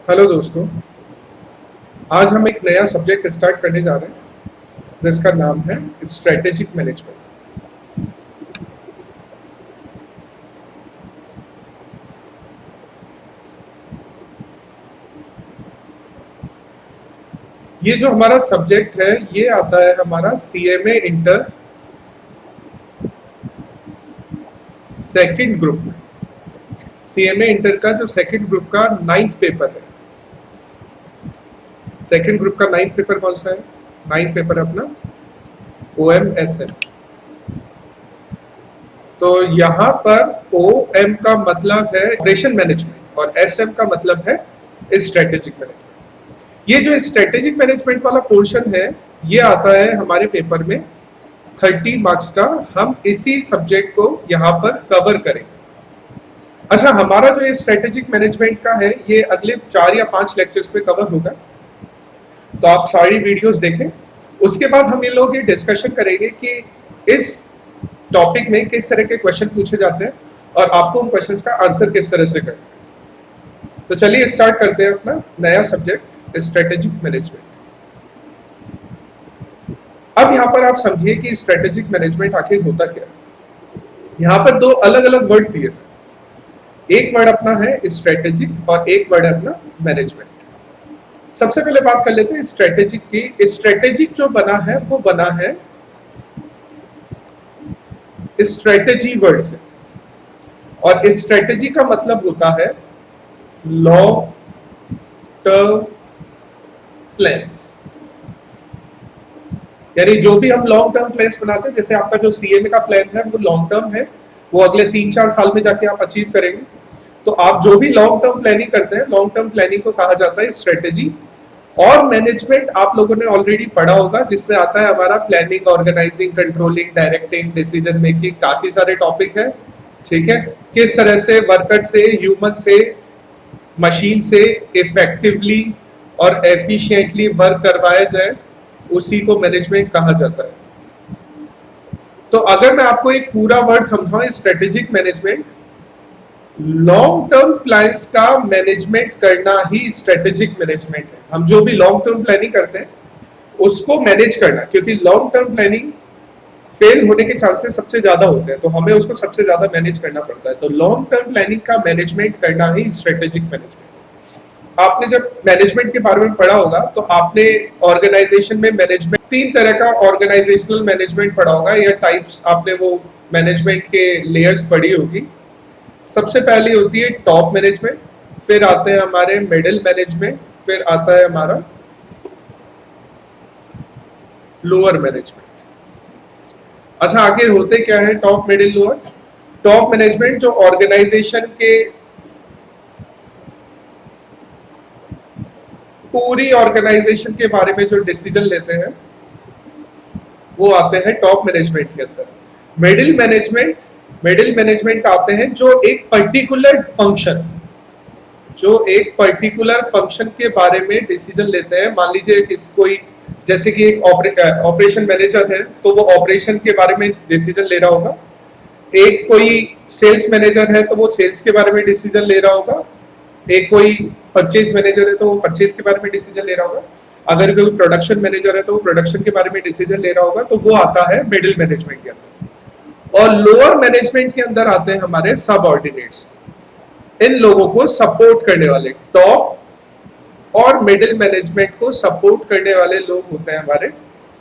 Hello दोस्तों। आज हम एक नया सब्जेक्ट स्टार्ट करने जा रहे हैं जिसका नाम है स्ट्रेटेजिक मैनेजमेंट। ये जो हमारा सब्जेक्ट है ये आता है हमारा सीएमए इंटर सेकंड ग्रुप में। सीएमए इंटर का जो सेकंड ग्रुप का 9th पेपर है। सेकंड ग्रुप का 9th पेपर कौन सा है? 9th पेपर अपना OMSM। तो यहाँ पर OM का मतलब है ऑपरेशन मैनेजमेंट और SM का मतलब है स्ट्रेटेजिक मैनेजमेंट। ये जो स्ट्रेटेजिक मैनेजमेंट वाला पोर्शन है ये आता है हमारे पेपर में 30 मार्क्स का। हम इसी सब्जेक्ट को यहाँ पर कवर करेंगे। अच्छा, हमारा जो ये स्ट्रेटेजिक मैनेजमेंट का है ये अगले 4 या 5 लेक्चर्स में कवर होगा, तो आप सारी वीडियोस देखें। उसके बाद हम ये लोग ये डिस्कशन करेंगे कि इस टॉपिक में किस तरह के क्वेश्चन पूछे जाते हैं और आपको उन क्वेश्चंस का आंसर किस तरह से करना है। तो चलिए स्टार्ट करते हैं अपना नया सब्जेक्ट स्ट्रेटेजिक मैनेजमेंट। अब यहाँ पर आप समझिए कि स्ट्रेटेजिक मैनेजमेंट आखिर होता क्या है। यहाँ पर दो अलग अलग वर्ड्स दिए हैं। एक वर्ड अपना है स्ट्रेटेजिक और एक वर्ड है अपना मैनेजमेंट। सबसे पहले बात कर लेते हैं स्ट्रेटेजिक की। स्ट्रेटेजिक जो बना है वो बना है स्ट्रेटेजी वर्ड से, और स्ट्रेटेजी का मतलब होता है लॉन्ग टर्म प्लान्स। यानी जो भी हम लॉन्ग टर्म प्लान्स बनाते हैं, जैसे आपका जो सीएमए का प्लान है वो लॉन्ग टर्म है, वो अगले 3-4 साल में जाके आप अचीव करेंगे। तो आप जो भी लॉन्ग टर्म प्लानिंग करते हैं, लॉन्ग टर्म प्लानिंग को कहा जाता है स्ट्रेटेजी। और मैनेजमेंट आप लोगों ने ऑलरेडी पढ़ा होगा, जिसमें आता है हमारा planning, organising, controlling, directing, decision making, काफी सारे टॉपिक है। ठीक है, किस तरह से वर्कर से, ह्यूमन से, मशीन से इफेक्टिवली और एफिशिएंटली वर्क करवाया जाए, उसी को मैनेजमेंट कहा जाता है। तो अगर मैं आपको एक पूरा वर्ड समझाऊं, strategic management, long term plans का मैनेजमेंट करना ही स्ट्रेटेजिक मैनेजमेंट है। हम जो भी लॉन्ग टर्म प्लानिंग करते हैं उसको मैनेज करना, क्योंकि लॉन्ग टर्म प्लानिंग फेल होने के चांसेस सबसे ज्यादा होते हैं, तो हमें उसको सबसे ज्यादा मैनेज करना पड़ता है। तो लॉन्ग टर्म प्लानिंग का मैनेजमेंट करना ही स्ट्रेटेजिक मैनेजमेंट। आपने जब मैनेजमेंट के बारे में पढ़ा होगा तो आपने ऑर्गेनाइजेशन में मैनेजमेंट 3 तरह का ऑर्गेनाइजेशनल मैनेजमेंट पढ़ा होगा, या टाइप्स आपने वो मैनेजमेंट के लेयर्स पढ़ी होगी। सबसे पहली होती है टॉप मैनेजमेंट, फिर आते हैं हमारे मिडिल मैनेजमेंट, फिर आता है हमारा लोअर मैनेजमेंट। अच्छा, आखिर होते क्या है top, middle, lower? Top management जो ऑर्गेनाइजेशन के पूरी ऑर्गेनाइजेशन के बारे में जो डिसीजन लेते हैं वो आते हैं टॉप मैनेजमेंट के अंदर। मिडिल मैनेजमेंट आते हैं जो एक पर्टिकुलर फंक्शन के बारे में डिसीजन लेते हैं। मान लीजिए कि कोई, जैसे कि एक ऑपरेशन मैनेजर है तो वो ऑपरेशन के बारे में डिसीजन ले रहा होगा। एक कोई सेल्स मैनेजर है तो वो सेल्स के बारे में डिसीजन ले रहा होगा। एक कोई परचेज मैनेजर है तो वो परचेज के बारे में डिसीजन ले रहा होगा। अगर कोई प्रोडक्शन मैनेजर है तो वो प्रोडक्शन के बारे में डिसीजन ले रहा होगा। तो वो आता है मिडिल मैनेजमेंट के अंदर। और लोअर मैनेजमेंट के अंदर आते हैं हमारे सबऑर्डिनेट्स, इन लोगों को सपोर्ट करने वाले। टॉप और मिडिल मैनेजमेंट को सपोर्ट करने वाले लोग होते हैं हमारे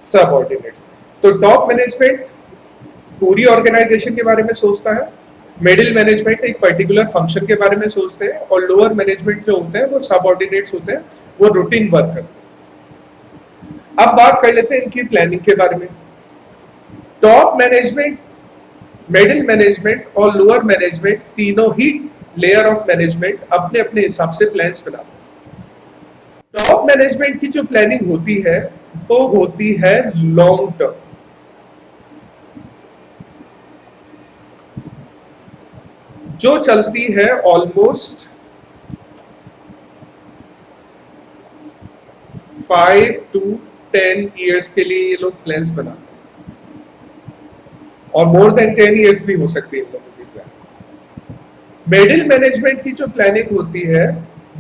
सबऑर्डिनेट्स। तो टॉप मैनेजमेंट पूरी ऑर्गेनाइजेशन के बारे में सोचता है, मिडिल मैनेजमेंट एक पर्टिकुलर फंक्शन के बारे में सोचते हैं, और लोअर मैनेजमेंट जो होते हैं वो सबऑर्डिनेट्स होते हैं, वो रूटीन वर्क करते हैं। अब बात कर लेते हैं इनकी प्लानिंग के बारे में। टॉप मैनेजमेंट, मिडिल मैनेजमेंट और लोअर मैनेजमेंट तीनों ही लेयर ऑफ मैनेजमेंट अपने अपने हिसाब से प्लान्स बनाते हैं। टॉप मैनेजमेंट की जो प्लानिंग होती है वो होती है लॉन्ग टर्म, जो चलती है ऑलमोस्ट 5 to 10 ईयर्स के लिए ये लोग प्लान्स बनाते हैं, और मोर देन 10 ईयर्स भी हो सकती है इन लोगों की प्लान। मिडिल मैनेजमेंट की जो प्लानिंग होती है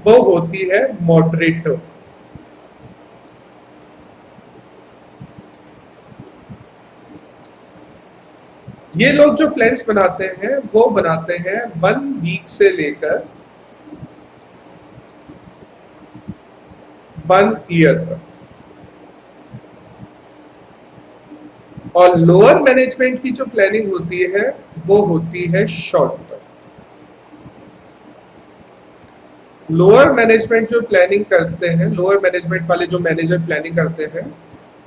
वो होती है मॉडरेट टर्म। ये लोग जो प्लान्स बनाते हैं वो बनाते हैं 1 वीक से लेकर 1 ईयर तक, और लोअर मैनेजमेंट की जो प्लानिंग होती है वो होती है शॉर्ट टर्म। लोअर मैनेजमेंट जो प्लानिंग करते हैं, लोअर मैनेजमेंट वाले जो मैनेजर प्लानिंग करते हैं,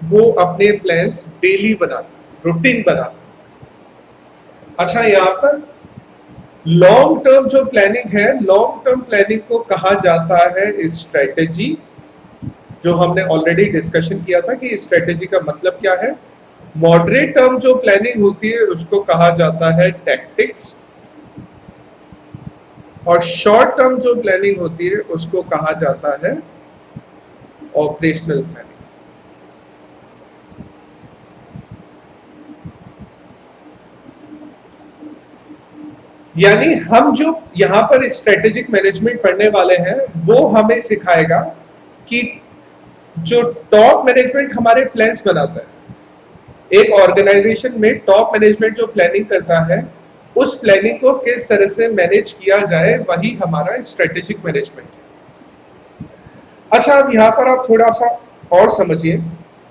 वो अपने प्लान्स डेली बनाते, रूटीन बनाते। अच्छा, यहाँ पर लॉन्ग टर्म जो प्लानिंग है, लॉन्ग टर्म प्लानिंग को कहा जाता है स्ट्रेटेजी, जो हमने ऑलरेडी डिस्कशन किया था कि स्ट्रेटेजी का मतलब क्या है। मॉडरेट टर्म जो प्लानिंग होती है उसको कहा जाता है टैक्टिक्स, और शॉर्ट टर्म जो प्लानिंग होती है उसको कहा जाता है ऑपरेशनल प्लानिंग। यानी हम जो यहां पर स्ट्रेटेजिक मैनेजमेंट पढ़ने वाले हैं वो हमें सिखाएगा कि जो टॉप मैनेजमेंट हमारे प्लान्स बनाता है, एक ऑर्गेनाइजेशन में टॉप मैनेजमेंट जो प्लानिंग करता है, उस प्लानिंग को किस तरह से मैनेज किया जाए, वही हमारा स्ट्रेटेजिक मैनेजमेंट है। अच्छा, अब यहाँ पर आप थोड़ा सा और समझिए।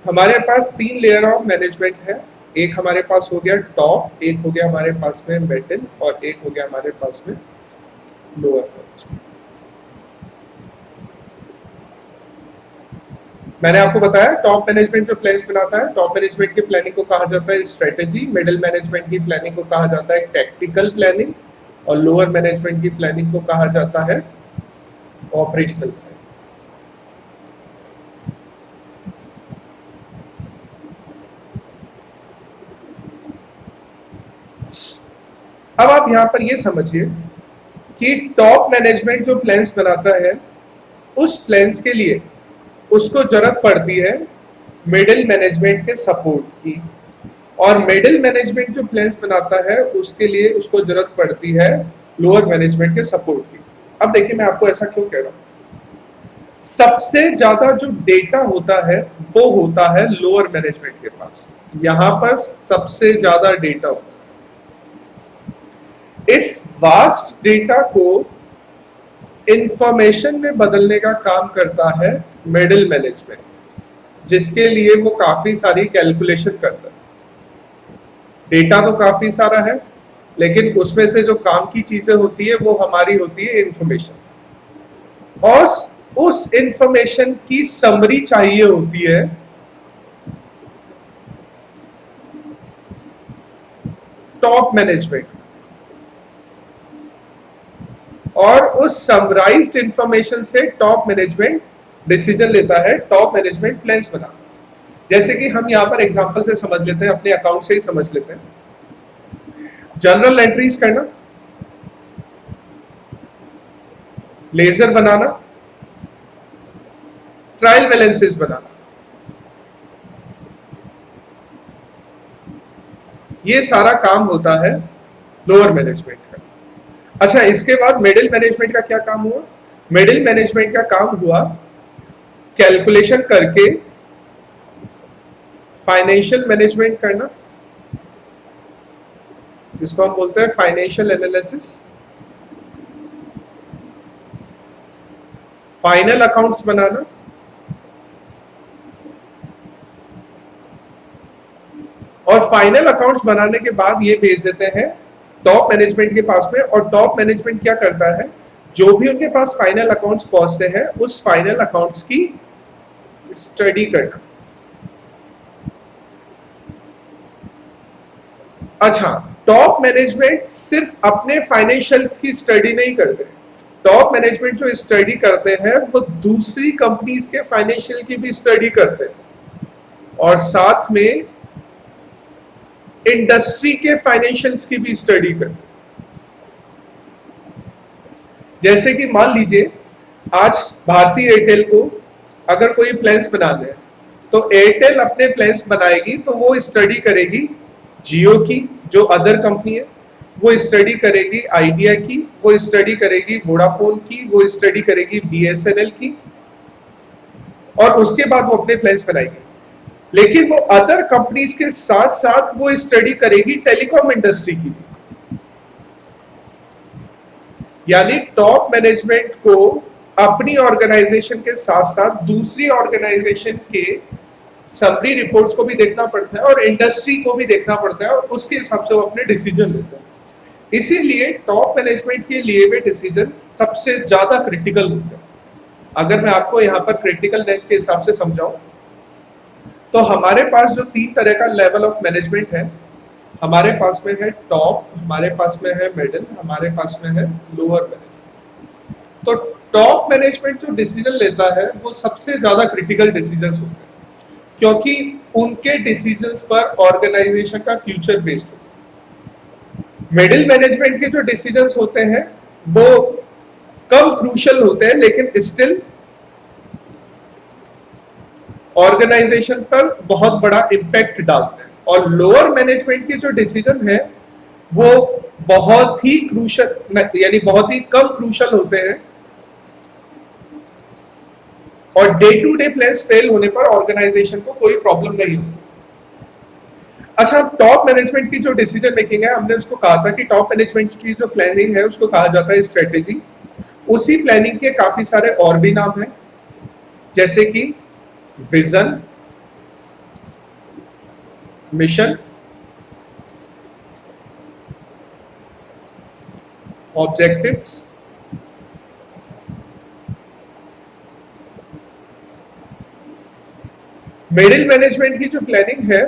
हमारे पास 3 लेयर ऑफ मैनेजमेंट है। एक हमारे पास हो गया टॉप, एक हो गया हमारे पास में मिडिल, और एक हो गया हमारे पास में लोअर मैनेजमेंट। मैंने आपको बताया टॉप मैनेजमेंट जो प्लान्स बनाता है, टॉप मैनेजमेंट की प्लानिंग को कहा जाता है स्ट्रेटेजी, मिडिल मैनेजमेंट की प्लानिंग को कहा जाता है टैक्टिकल प्लानिंग, और लोअर मैनेजमेंट की प्लानिंग को कहा जाता है ऑपरेशनल प्लानिंग। अब आप यहां पर ये समझिए कि टॉप मैनेजमेंट जो प्लान्स बनाता है, उस प्लान्स के लिए उसको जरूरत पड़ती है मिडिल मैनेजमेंट के सपोर्ट की, और मिडिल मैनेजमेंट जो प्लान्स बनाता है उसके लिए उसको जरूरत पड़ती है लोअर मैनेजमेंट के सपोर्ट की। अब देखिए मैं आपको ऐसा क्यों कह रहा हूं। सबसे ज्यादा जो डेटा होता है वो होता है लोअर मैनेजमेंट के पास। यहां पर सबसे ज्यादा डेटा होता है। इस वास्ट डेटा को इंफॉर्मेशन में बदलने का काम करता है मिडिल मैनेजमेंट, जिसके लिए वो काफी सारी कैलकुलेशन करता है। डेटा तो काफी सारा है, लेकिन उसमें से जो काम की चीजें होती है वो हमारी होती है इंफॉर्मेशन, और उस इंफॉर्मेशन की समरी चाहिए होती है टॉप मैनेजमेंट, और उस समराइज्ड इंफॉर्मेशन से टॉप मैनेजमेंट डिसीजन लेता है, टॉप मैनेजमेंट प्लान्स बना। जैसे कि हम यहाँ पर एग्जांपल से समझ लेते हैं, अपने अकाउंट से ही समझ लेते हैं। जनरल एंट्रीज करना, लेजर बनाना, ट्रायल बैलेंसेस बनाना, ये सारा काम होता है लोअर मैनेजमेंट का। अच्छा, इसके बाद मिडिल मैनेजमेंट का क्या काम हुआ? मिडिल मैनेजमेंट का काम हुआ कैलकुलेशन करके फाइनेंशियल मैनेजमेंट करना, जिसको हम बोलते हैं फाइनेंशियल एनालिसिस, फाइनल अकाउंट्स बनाना, और फाइनल अकाउंट्स बनाने के बाद ये भेज देते हैं टॉप मैनेजमेंट के पास में। और टॉप मैनेजमेंट क्या करता है, जो भी उनके पास फाइनल अकाउंट्स पहुंचते हैं उस फाइनल अकाउंट्स की स्टडी करना। अच्छा, टॉप मैनेजमेंट सिर्फ अपने फाइनेंशियल्स की स्टडी नहीं करते। टॉप मैनेजमेंट जो स्टडी करते हैं वो दूसरी कंपनीज के फाइनेंशियल की भी स्टडी करते हैं, और साथ में इंडस्ट्री के फाइनेंशियल्स की भी स्टडी करते हैं। जैसे कि मान लीजिए आज भारतीय एयरटेल को अगर कोई प्लान्स बना दे, तो एयरटेल अपने प्लान्स बनाएगी तो वो स्टडी करेगी जियो की, जो अदर कंपनी है, वो स्टडी करेगी आइडिया की, वो स्टडी करेगी वोडाफोन की, वो स्टडी करेगी बीएसएनएल की, और उसके बाद वो अपने प्लान्स बनाएगी। लेकिन वो अदर कंपनीज के साथ साथ वो स्टडी करेगी टेलीकॉम इंडस्ट्री की भी। यानी टॉप मैनेजमेंट को अपनी ऑर्गेनाइजेशन के साथ साथ दूसरी ऑर्गेनाइजेशन के समरी रिपोर्ट्स को भी देखना पड़ता है और इंडस्ट्री को भी देखना पड़ता है, और उसके हिसाब से वो अपने डिसीजन लेते हैं। इसीलिए टॉप मैनेजमेंट के लिए वे डिसीजन सबसे ज्यादा क्रिटिकल होते हैं। अगर मैं आपको यहाँ पर क्रिटिकलनेस के हिसाब से समझाऊं, तो हमारे पास जो 3 तरह का लेवल ऑफ मैनेजमेंट है, हमारे पास में है टॉप, हमारे पास में है मिडिल, हमारे पास में है लोअर मैनेजमेंट। तो टॉप मैनेजमेंट जो डिसीजन लेता है वो सबसे ज्यादा क्रिटिकल डिसीजंस होते हैं, क्योंकि उनके डिसीजंस पर ऑर्गेनाइजेशन का फ्यूचर बेस्ड होता है। मिडिल मैनेजमेंट के जो डिसीजंस होते हैं वो कम क्रूशियल होते हैं, लेकिन स्टिल ऑर्गेनाइजेशन पर बहुत बड़ा इम्पैक्ट डालते हैं। और लोअर मैनेजमेंट के जो डिसीजन है वो बहुत ही क्रूशियल, यानी बहुत ही कम क्रूशियल होते हैं, और day to day plans fail होने पर ऑर्गेनाइजेशन को कोई प्रॉब्लम नहीं होती। अच्छा, टॉप मैनेजमेंट की जो डिसीजन मेकिंग है, हमने उसको कहा था कि टॉप मैनेजमेंट की जो प्लानिंग है उसको कहा जाता है स्ट्रेटेजी। उसी प्लानिंग के काफी सारे और भी नाम हैं, जैसे कि vision, mission, objectives, middle management की जो प्लानिंग है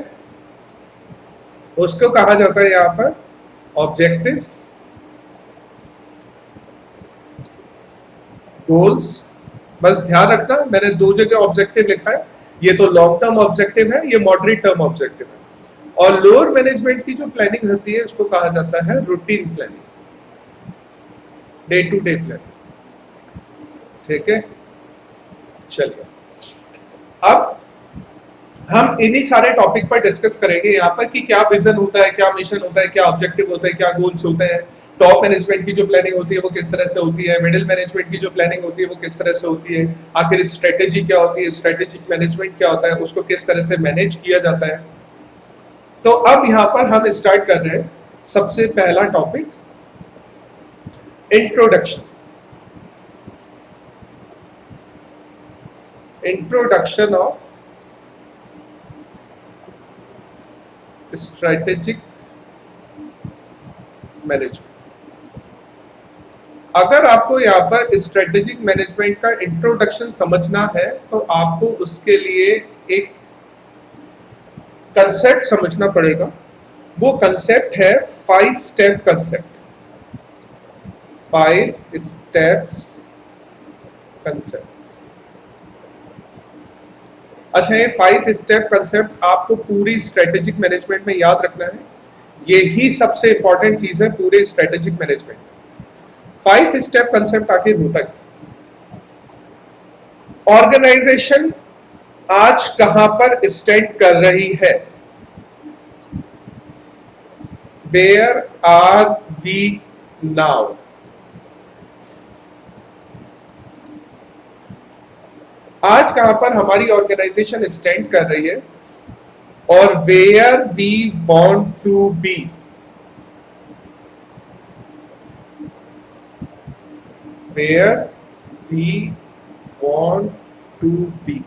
उसको कहा जाता है यहां पर ऑब्जेक्टिव्स, गोल्स। बस ध्यान रखना, मैंने 2 जगह ऑब्जेक्टिव लिखा है, ये तो लॉन्ग टर्म ऑब्जेक्टिव है, ये मॉडरेट टर्म ऑब्जेक्टिव है। और लोअर मैनेजमेंट की जो प्लानिंग होती है उसको कहा जाता है routine planning, day to day planning. ठीक है, चलिए अब हम इन्हीं सारे टॉपिक पर डिस्कस करेंगे यहाँ पर कि क्या विजन होता है, क्या मिशन होता है, क्या ऑब्जेक्टिव होता है, क्या गोल्स होते हैं, टॉप मैनेजमेंट की जो प्लानिंग होती है वो किस तरह से होती है, मिडिल मैनेजमेंट की जो प्लानिंग होती है वो किस तरह से होती है, आखिर स्ट्रेटेजी क्या होती है, स्ट्रेटेजिक मैनेजमेंट क्या होता है, उसको किस तरह से मैनेज किया जाता है। तो अब यहाँ पर हम स्टार्ट कर रहे हैं सबसे पहला topic, introduction. Introduction of strategic management. अगर आपको यहाँ पर स्ट्रेटेजिक मैनेजमेंट का इंट्रोडक्शन समझना है तो आपको उसके लिए एक कंसेप्ट समझना पड़ेगा। वो कंसेप्ट है 5 स्टेप कंसेप्ट। 5 steps concept. अच्छा, ये 5 स्टेप कंसेप्ट आपको पूरी स्ट्रेटेजिक मैनेजमेंट में याद रखना है। यही सबसे इंपॉर्टेंट चीज है पूरे स्ट्रेटेजिक मैनेजमेंट। 5 स्टेप कंसेप्ट आखिर होता है, ऑर्गेनाइजेशन आज कहां पर स्टैंड कर रही है, वेयर आर वी नाउ। आज कहां पर हमारी ऑर्गेनाइजेशन स्टैंड कर रही है और where we want to be. Where we want to be,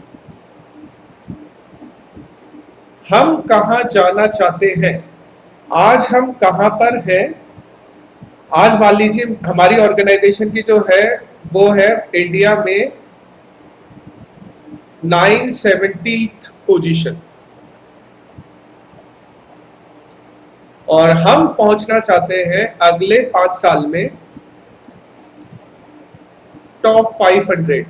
हम कहां जाना चाहते हैं, आज हम कहां पर हैं। आज मान लीजिए हमारी ऑर्गेनाइजेशन की जो है वो है इंडिया में 970th पोजीशन, और हम पहुंचना चाहते हैं अगले 5 साल में टॉप 500।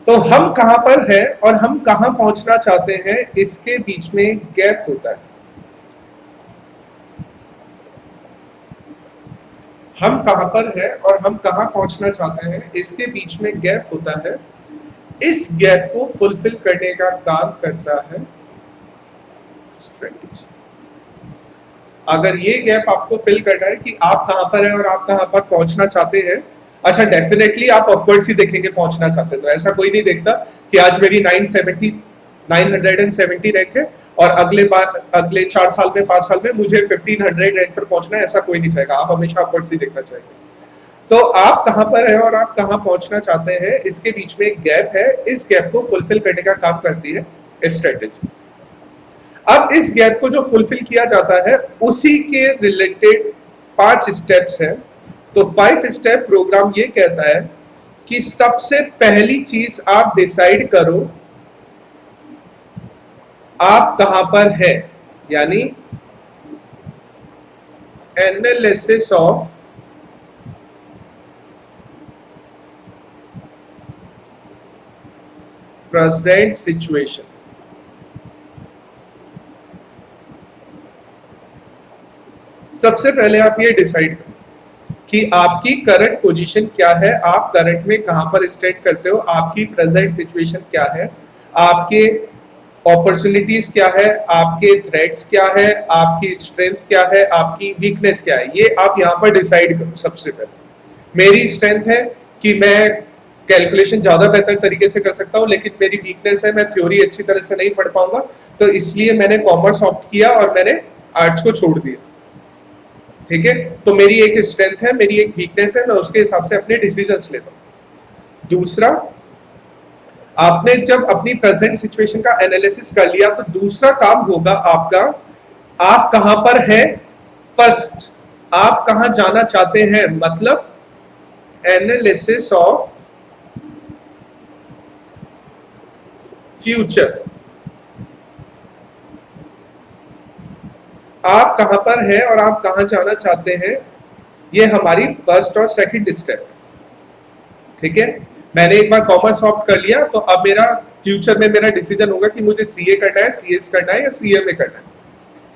तो हम कहां पर हैं और हम कहां पहुंचना चाहते हैं, इसके बीच में गैप होता है। हम कहां पर हैं और हम कहां पहुंचना चाहते हैं, इसके बीच में गैप होता है। इस गैप को फुलफिल करने का काम करता है स्ट्रेटेजी। अगर ये गैप आपको फिल करना है कि आप कहां पर हैं और आप कहां पर पहुंचना चाहते हैं, अच्छा डेफिनेटली आप अपवर्ड्स ही देखेंगे पहुंचना चाहते हैं, तो ऐसा कोई नहीं देखता कि आज मेरी 970 रैंक है और अगले 4 साल में 5 साल में मुझे 1500 रैंक पर पहुंचना है, ऐसा कोई नहीं चाहेगा। आप हमेशा अपवर्ड्स ही देखना चाहेंगे। तो आप कहां पर हैं और आप कहां पहुंचना चाहते हैं, इसके बीच में एक गैप है, इस गैप को फुलफिल करने का काम करती है स्ट्रेटेजी। अब इस गैप को जो फुलफिल किया जाता है उसी के रिलेटेड 5 स्टेप्स हैं। तो 5 स्टेप प्रोग्राम ये कहता है कि सबसे पहली चीज आप डिसाइड करो आप कहां पर है, यानी एनालिसिस ऑफ प्रेजेंट सिचुएशन। सबसे पहले आप ये डिसाइड करो कि आपकी करंट पोजीशन क्या है, आप करंट में कहां पर स्टैंड करते हो, आपकी प्रेजेंट सिचुएशन क्या है, आपके अपॉर्चुनिटीज क्या है, आपके थ्रेट्स क्या है, आपकी स्ट्रेंथ क्या है, आपकी वीकनेस क्या है, ये आप यहां पर डिसाइड करो। सबसे पहले मेरी स्ट्रेंथ है कि मैं कैलकुलेशन ज्यादा बेहतर तरीके से कर सकता हूं, लेकिन मेरी वीकनेस है मैं थ्योरी अच्छी तरह से नहीं पढ़ पाऊंगा, तो इसलिए मैंने कॉमर्स ऑप्ट किया और मैंने आर्ट्स को छोड़ दिया। ठीक है, तो मेरी एक स्ट्रेंथ है, मेरी एक वीकनेस है, मैं उसके हिसाब से अपने डिसीजंस लेता हूं। दूसरा, आपने जब अपनी प्रेजेंट सिचुएशन का एनालिसिस कर लिया तो दूसरा काम होगा आपका, आप कहां पर हैं, फर्स्ट आप कहां जाना चाहते हैं, मतलब एनालिसिस ऑफ फ्यूचर। आप कहां पर हैं और आप कहां जाना चाहते हैं, ये हमारी फर्स्ट और सेकंड स्टेप। ठीक है, मैंने एक बार कॉमर्स ऑप्ट कर लिया तो अब मेरा फ्यूचर में मेरा डिसीजन होगा कि मुझे सीए करना है, सीएस करना है या सीएमए करना है।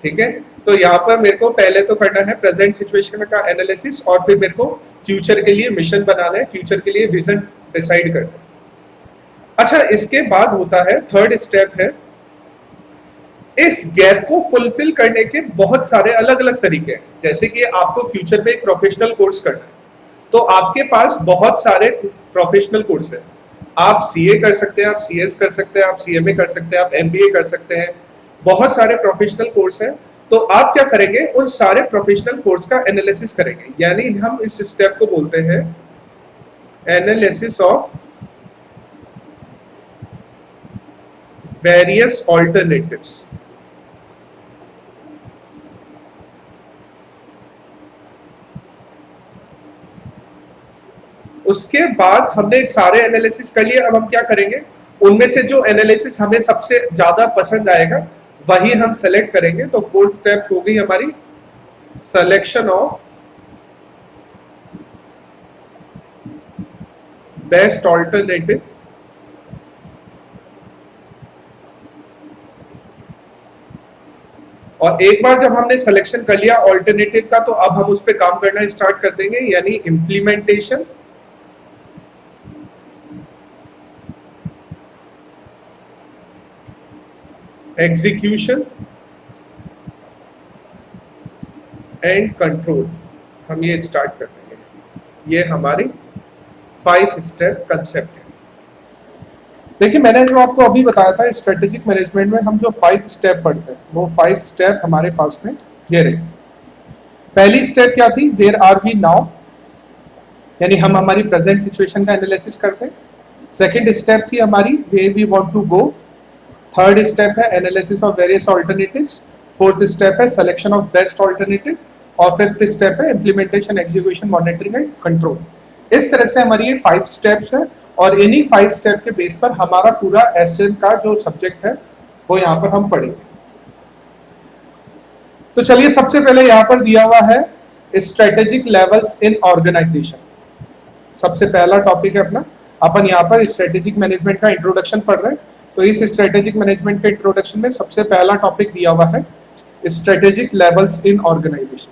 ठीक है, तो यहाँ पर मेरे को पहले तो करना है प्रेजेंट सिचुएशन का एनालिसिस और फिर मेरे को फ्यूचर के लिए मिशन बनाना है, फ्यूचर के लिए विजन डिसाइड करना है। अच्छा, इसके बाद होता है थर्ड स्टेप है, इस गैप को फुलफिल करने के बहुत सारे अलग अलग तरीके हैं। जैसे कि आपको फ्यूचर में एक प्रोफेशनल कोर्स करना है तो आपके पास बहुत सारे प्रोफेशनल कोर्स हैं। आप सीए कर सकते हैं, आप सीएस कर सकते हैं, आप सीएमए कर सकते हैं, आप एमबीए कर सकते हैं, बहुत सारे प्रोफेशनल कोर्स हैं। तो आप क्या करेंगे, उन सारे प्रोफेशनल कोर्स का एनालिसिस करेंगे, यानी हम इस स्टेप को बोलते हैं एनालिसिस ऑफ वेरियस ऑल्टरनेटिव्स। उसके बाद हमने सारे एनालिसिस कर लिए, अब हम क्या करेंगे, उनमें से जो एनालिसिस हमें सबसे ज्यादा पसंद आएगा वही हम सेलेक्ट करेंगे। तो फोर्थ स्टेप हो गई हमारी सिलेक्शन ऑफ बेस्ट ऑल्टरनेटिव। और एक बार जब हमने सिलेक्शन कर लिया ऑल्टरनेटिव का, तो अब हम उस पर काम करना स्टार्ट कर देंगे, यानी इंप्लीमेंटेशन, एग्जीक्यूशन एंड कंट्रोल, हम ये स्टार्ट कर देंगे। ये हमारी 5 स्टेप कंसेप्ट है। देखिए, मैंने जो आपको अभी बताया था स्ट्रेटेजिक मैनेजमेंट में हम जो 5 स्टेप पढ़ते हैं, वो 5 स्टेप हमारे पास में ये रहे। पहली स्टेप क्या थी, वेयर आर वी नाउ, यानी हम हमारी प्रेजेंट सिचुएशन का एनालिसिस करते हैं। सेकंड स्टेप थी हमारी where we want to go. Third step है analysis of various alternatives. Fourth step है सिलेक्शन ऑफ बेस्ट ऑल्टरनेटिव और फिफ्थ स्टेप है implementation, execution, monitoring and control. इस तरह से हमारी ये 5 स्टेप्स है और इन्हीं 5 स्टेप के बेस पर हमारा पूरा एसएम का जो सब्जेक्ट है वो यहाँ पर हम पढ़ेंगे। तो चलिए, सबसे पहले यहाँ पर दिया हुआ है स्ट्रेटेजिक लेवल्स इन ऑर्गेनाइजेशन। सबसे पहला टॉपिक है अपना, अपन यहाँ पर स्ट्रेटेजिक मैनेजमेंट का इंट्रोडक्शन पढ़ रहे हैं। तो इस स्ट्रेटेजिक मैनेजमेंट के इंट्रोडक्शन में सबसे पहला टॉपिक दिया हुआ है स्ट्रेटेजिक लेवल्स इन ऑर्गेनाइजेशन।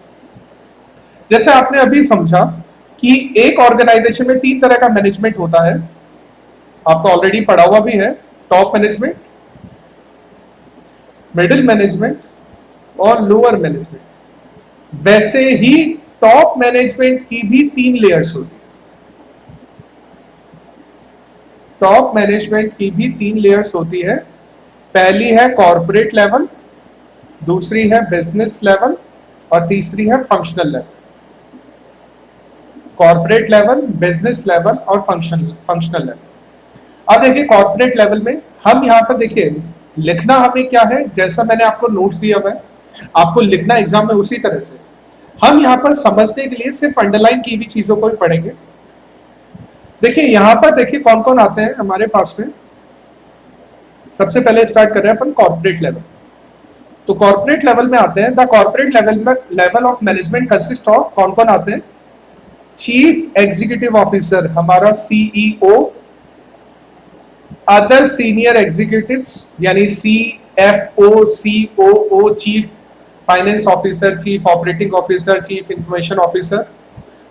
जैसे आपने अभी समझा कि एक ऑर्गेनाइजेशन में 3 तरह का मैनेजमेंट होता है। आपको ऑलरेडी पढ़ा हुआ भी है, टॉप मैनेजमेंट, मिडिल मैनेजमेंट और लोअर मैनेजमेंट। वैसे ही टॉप मैनेजमेंट की भी 3 लेयर्स होती है। टॉप मैनेजमेंट की भी 3 लेयर्स होती है। पहली है कॉर्पोरेट लेवल, दूसरी है बिजनेस लेवल और तीसरी है functional level. Corporate level, business level और फंक्शनल लेवल। अब देखिए कॉर्पोरेट लेवल में हम यहाँ पर देखिए लिखना हमें क्या है, जैसा मैंने आपको नोट्स दिया हुआ है आपको लिखना एग्जाम में उसी तरह से। हम यहाँ पर समझने के लिए सिर्फ अंडरलाइन की हुई चीजों को ही पढ़ेंगे। देखिए यहाँ पर देखिए कौन कौन आते हैं हमारे पास में। सबसे पहले स्टार्ट कर रहे हैं अपन कॉर्पोरेट लेवल। तो कॉर्पोरेट लेवल में आते हैं, the corporate level of management consist of, कौन कौन आते हैं, चीफ एग्जीक्यूटिव ऑफिसर हमारा सीईओ, अदर सीनियर एग्जीक्यूटिव्स यानी CFO, COO, chief finance officer, chief operating officer, chief information officer.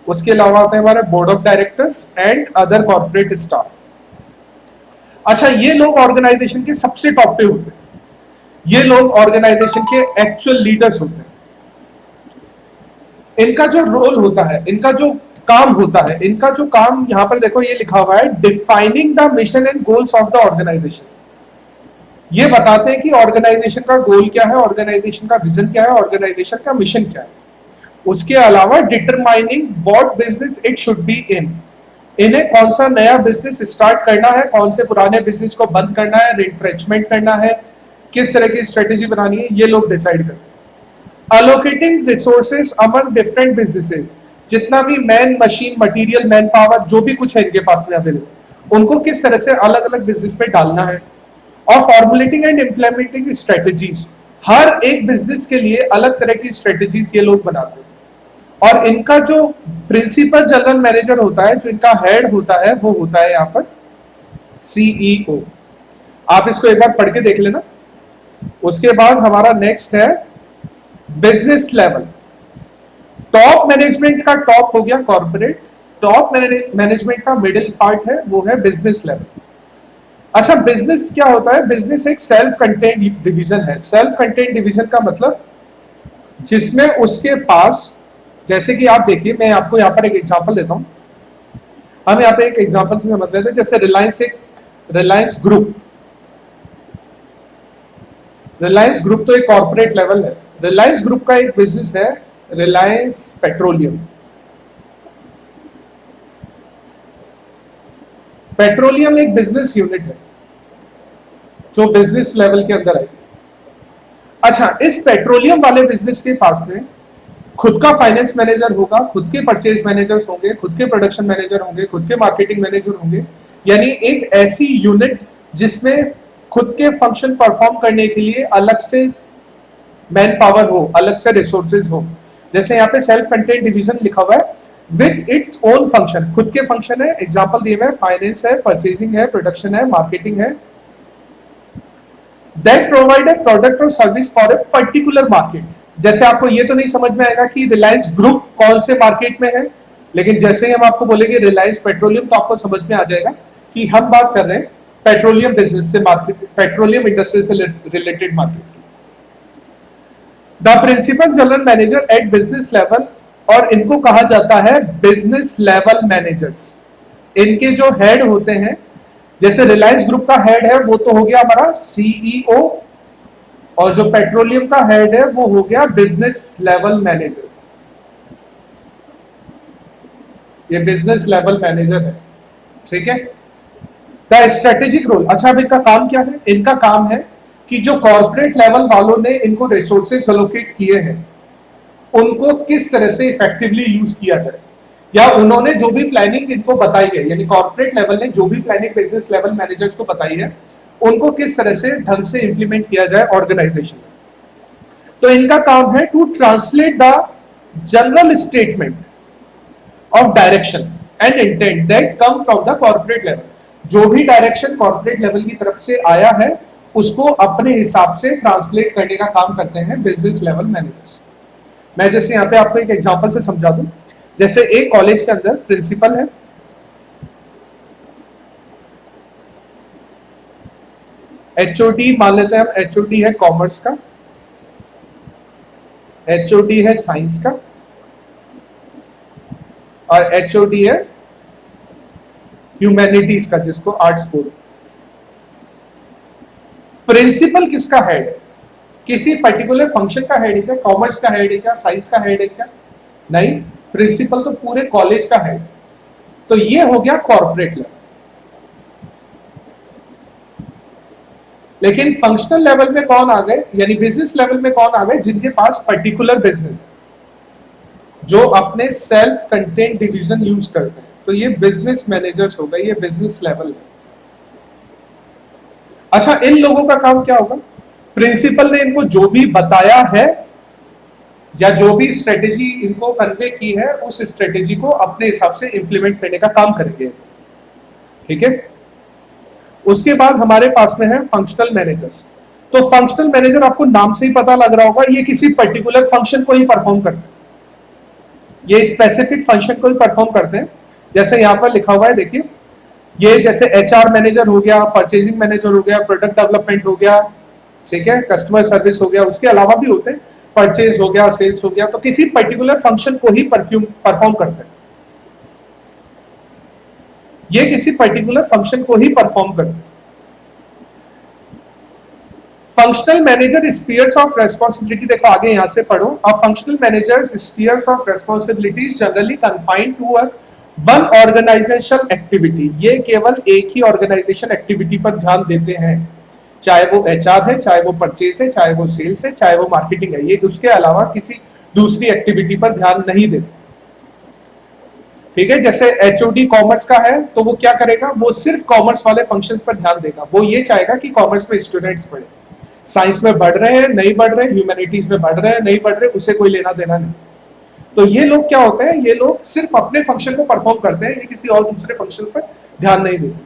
उसके अलावा आते हैं हमारे board of directors and other corporate staff. अच्छा, ये लोग ऑर्गेनाइजेशन के सबसे टॉप पे होते हैं, ये लोग ऑर्गेनाइजेशन के एक्चुअल लीडर्स होते हैं। इनका जो रोल होता है, इनका जो काम होता है, इनका जो काम यहां पर देखो ये लिखा हुआ है, defining the mission and goals of the organisation. ये बताते हैं कि ऑर्गेनाइजेशन का गोल क्या है, ऑर्गेनाइजेशन का विजन क्या है, ऑर्गेनाइजेशन का मिशन क्या है। उसके अलावा determining what business it should be in, इन्हें कौन सा नया बिजनेस स्टार्ट करना है, कौन से पुराने बिजनेस को बंद करना है, रिट्रेचमेंट करना है, किस तरह की स्ट्रेटेजी बनानी है, ये लोग डिसाइड करते हैं। Allocating resources among different businesses, जितना भी man, machine, material, man power, जो भी कुछ है इनके पास में अवेलेबल, उनको किस तरह से अलग अलग बिजनेस में डालना है। और फॉर्मुलेटिंग एंड इंप्लीमेंटिंग स्ट्रेटेजीज, हर एक बिजनेस के लिए अलग तरह की स्ट्रेटेजीज ये लोग बनाते हैं। और इनका जो प्रिंसिपल जनरल मैनेजर होता है, जो इनका हेड होता है, वो होता है यहाँ पर सीईओ। आप इसको एक बार पढ़ के देख लेना। उसके बाद हमारा नेक्स्ट है बिजनेस लेवल। टॉप मैनेजमेंट का टॉप हो गया कॉर्पोरेट, टॉप मैनेजमेंट का मिडिल पार्ट है वो है बिजनेस लेवल। अच्छा, बिजनेस क्या होता है, बिजनेस एक सेल्फ कंटेंट डिवीजन है। सेल्फ कंटेंट डिवीजन का मतलब जिसमें उसके पास, जैसे कि आप देखिए, मैं आपको यहाँ पर एक एग्जांपल देता हूँ। हम यहाँ पे एक एग्जांपल से समझ लेते हैं। जैसे रिलायंस ग्रुप, रिलायंस ग्रुप तो एक कॉर्पोरेट लेवल है। रिलायंस ग्रुप का एक बिजनेस है रिलायंस पेट्रोलियम। पेट्रोलियम एक बिजनेस यूनिट है जो बिजनेस लेवल के अंदर आई। अच्छा, इस पेट्रोलियम वाले बिजनेस के पास में खुद का फाइनेंस मैनेजर होगा, खुद के परचेज मैनेजर्स होंगे, खुद के प्रोडक्शन मैनेजर होंगे, खुद के मार्केटिंग मैनेजर होंगे। यानी एक ऐसी यूनिट जिसमें खुद के फंक्शन परफॉर्म करने के लिए अलग से मैन पावर हो, अलग से रिसोर्सेज हो। जैसे यहाँ पे सेल्फ कंटेंट डिवीजन लिखा हुआ है, विद इट्स ओन फंक्शन, खुद के फंक्शन है। एग्जांपल दिए हुए, फाइनेंस है, परचेजिंग है, प्रोडक्शन है, मार्केटिंग है। दैट प्रोवाइड ए प्रोडक्ट और service for a particular market. जैसे आपको ये तो नहीं समझ में आएगा कि रिलायंस ग्रुप कौन से मार्केट में है, लेकिन जैसे ही हम आपको बोलेंगे रिलायंस पेट्रोलियम, तो आपको समझ में आ जाएगा कि हम बात कर रहे हैं पेट्रोलियम बिजनेस से, मार्केट, पेट्रोलियम इंडस्ट्री से related market. The principal general manager at business level, और इनको कहा जाता है बिजनेस लेवल मैनेजर्स। इनके जो हेड होते हैं, जैसे रिलायंस ग्रुप का हेड है वो तो हो गया हमारा सीईओ, और जो पेट्रोलियम का हेड है वो हो गया बिजनेस लेवल मैनेजर। ये बिजनेस लेवल मैनेजर है, ठीक है। द स्ट्रेटेजिक रोल, अच्छा अब इनका काम क्या है, इनका काम है कि जो कॉर्पोरेट लेवल वालों ने इनको रिसोर्सेज एलोकेट किए हैं उनको किस तरह से इफेक्टिवली यूज किया जाए, या उन्होंने जो भी प्लानिंग इनको बताई है, यानी कॉर्पोरेट लेवल ने जो भी प्लानिंग बिजनेस लेवल मैनेजर्स को बताई है उनको किस तरह से ढंग से इंप्लीमेंट किया जाए ऑर्गेनाइजेशन में। तो इनका काम है to translate the general statement of direction and intent that come from the corporate level. जो भी डायरेक्शन कॉर्पोरेट लेवल की तरफ से आया है उसको अपने हिसाब से ट्रांसलेट करने का काम करते हैं बिजनेस लेवल मैनेजर्स। मैं जैसे यहाँ पे आपको एक एग्जांपल से समझा दूं। जैसे एक कॉलेज के अंदर प्रिंसिपल है, एचओडी मान लेते हैं हम, एचओडी है कॉमर्स का, एचओडी है साइंस का, और एचओडी है ह्यूमैनिटीज का, जिसको आर्ट्स बोलते हैं। प्रिंसिपल किसका हेड है? किसी पर्टिकुलर फंक्शन का हेड है क्या? कॉमर्स का हेड है क्या? साइंस का हेड है क्या? नहीं, प्रिंसिपल तो पूरे कॉलेज का हेड। तो ये हो गया कॉर्पोरेट लेवल। लेकिन फंक्शनल लेवल में कौन आ गए, यानी बिजनेस लेवल में कौन आ गए? जिनके पास पर्टिकुलर बिजनेस, जो अपने सेल्फ कंटेंट डिवीजन यूज करते हैं, तो ये बिजनेस मैनेजर्स हो गए, ये बिजनेस लेवल है। अच्छा, इन लोगों का काम क्या होगा? प्रिंसिपल ने इनको जो भी बताया है या जो भी स्ट्रेटेजी इनको कन्वे की है, उस स्ट्रेटेजी को अपने हिसाब से इंप्लीमेंट करने का काम करेंगे। ठीक है। उसके बाद हमारे पास में है फंक्शनल मैनेजर्स। तो फंक्शनल मैनेजर, आपको नाम से ही पता लग रहा होगा, ये किसी पर्टिकुलर फंक्शन को ही परफॉर्म करते हैं, ये स्पेसिफिक फंक्शन को ही परफॉर्म करते हैं। जैसे यहां पर लिखा हुआ है, देखिए, ये जैसे एचआर मैनेजर हो गया, परचेजिंग मैनेजर हो गया, प्रोडक्ट डेवलपमेंट हो गया, ठीक है, कस्टमर सर्विस हो गया, उसके अलावा भी होते हैं, परचेज हो गया, सेल्स हो गया, तो किसी पर्टिकुलर फंक्शन को ही परफॉर्म करते हैं, ये किसी पर्टिकुलर फंक्शन को ही परफॉर्म करते हैं। Functional manager spheres of responsibility, देखो आगे यहां से पढ़ो। A functional managers spheres of responsibilities generally confined to one organisational activity, ये केवल एक ही ऑर्गेनाइजेशन एक्टिविटी पर ध्यान देते हैं, चाहे वो एचआर है, चाहे वो परचेज है, चाहे वो सेल्स है, चाहे वो मार्केटिंग है, ये उसके अलावा किसी दूसरी एक्टिविटी पर ध्यान नहीं देते। ठीक है, जैसे एचओडी कॉमर्स का है, तो वो क्या करेगा? वो सिर्फ कॉमर्स वाले फंक्शन पर ध्यान देगा। वो ये चाहेगा कि कॉमर्स में स्टूडेंट्स पढ़े, साइंस में बढ़ रहे हैं नहीं बढ़ रहे, ह्यूमैनिटीज में बढ़ रहे हैं नहीं बढ़ रहे, उसे कोई लेना देना नहीं। तो ये लोग क्या होते हैं? ये लोग सिर्फ अपने फंक्शन को परफॉर्म करते हैं, ये किसी और दूसरे फंक्शन पर ध्यान नहीं देते।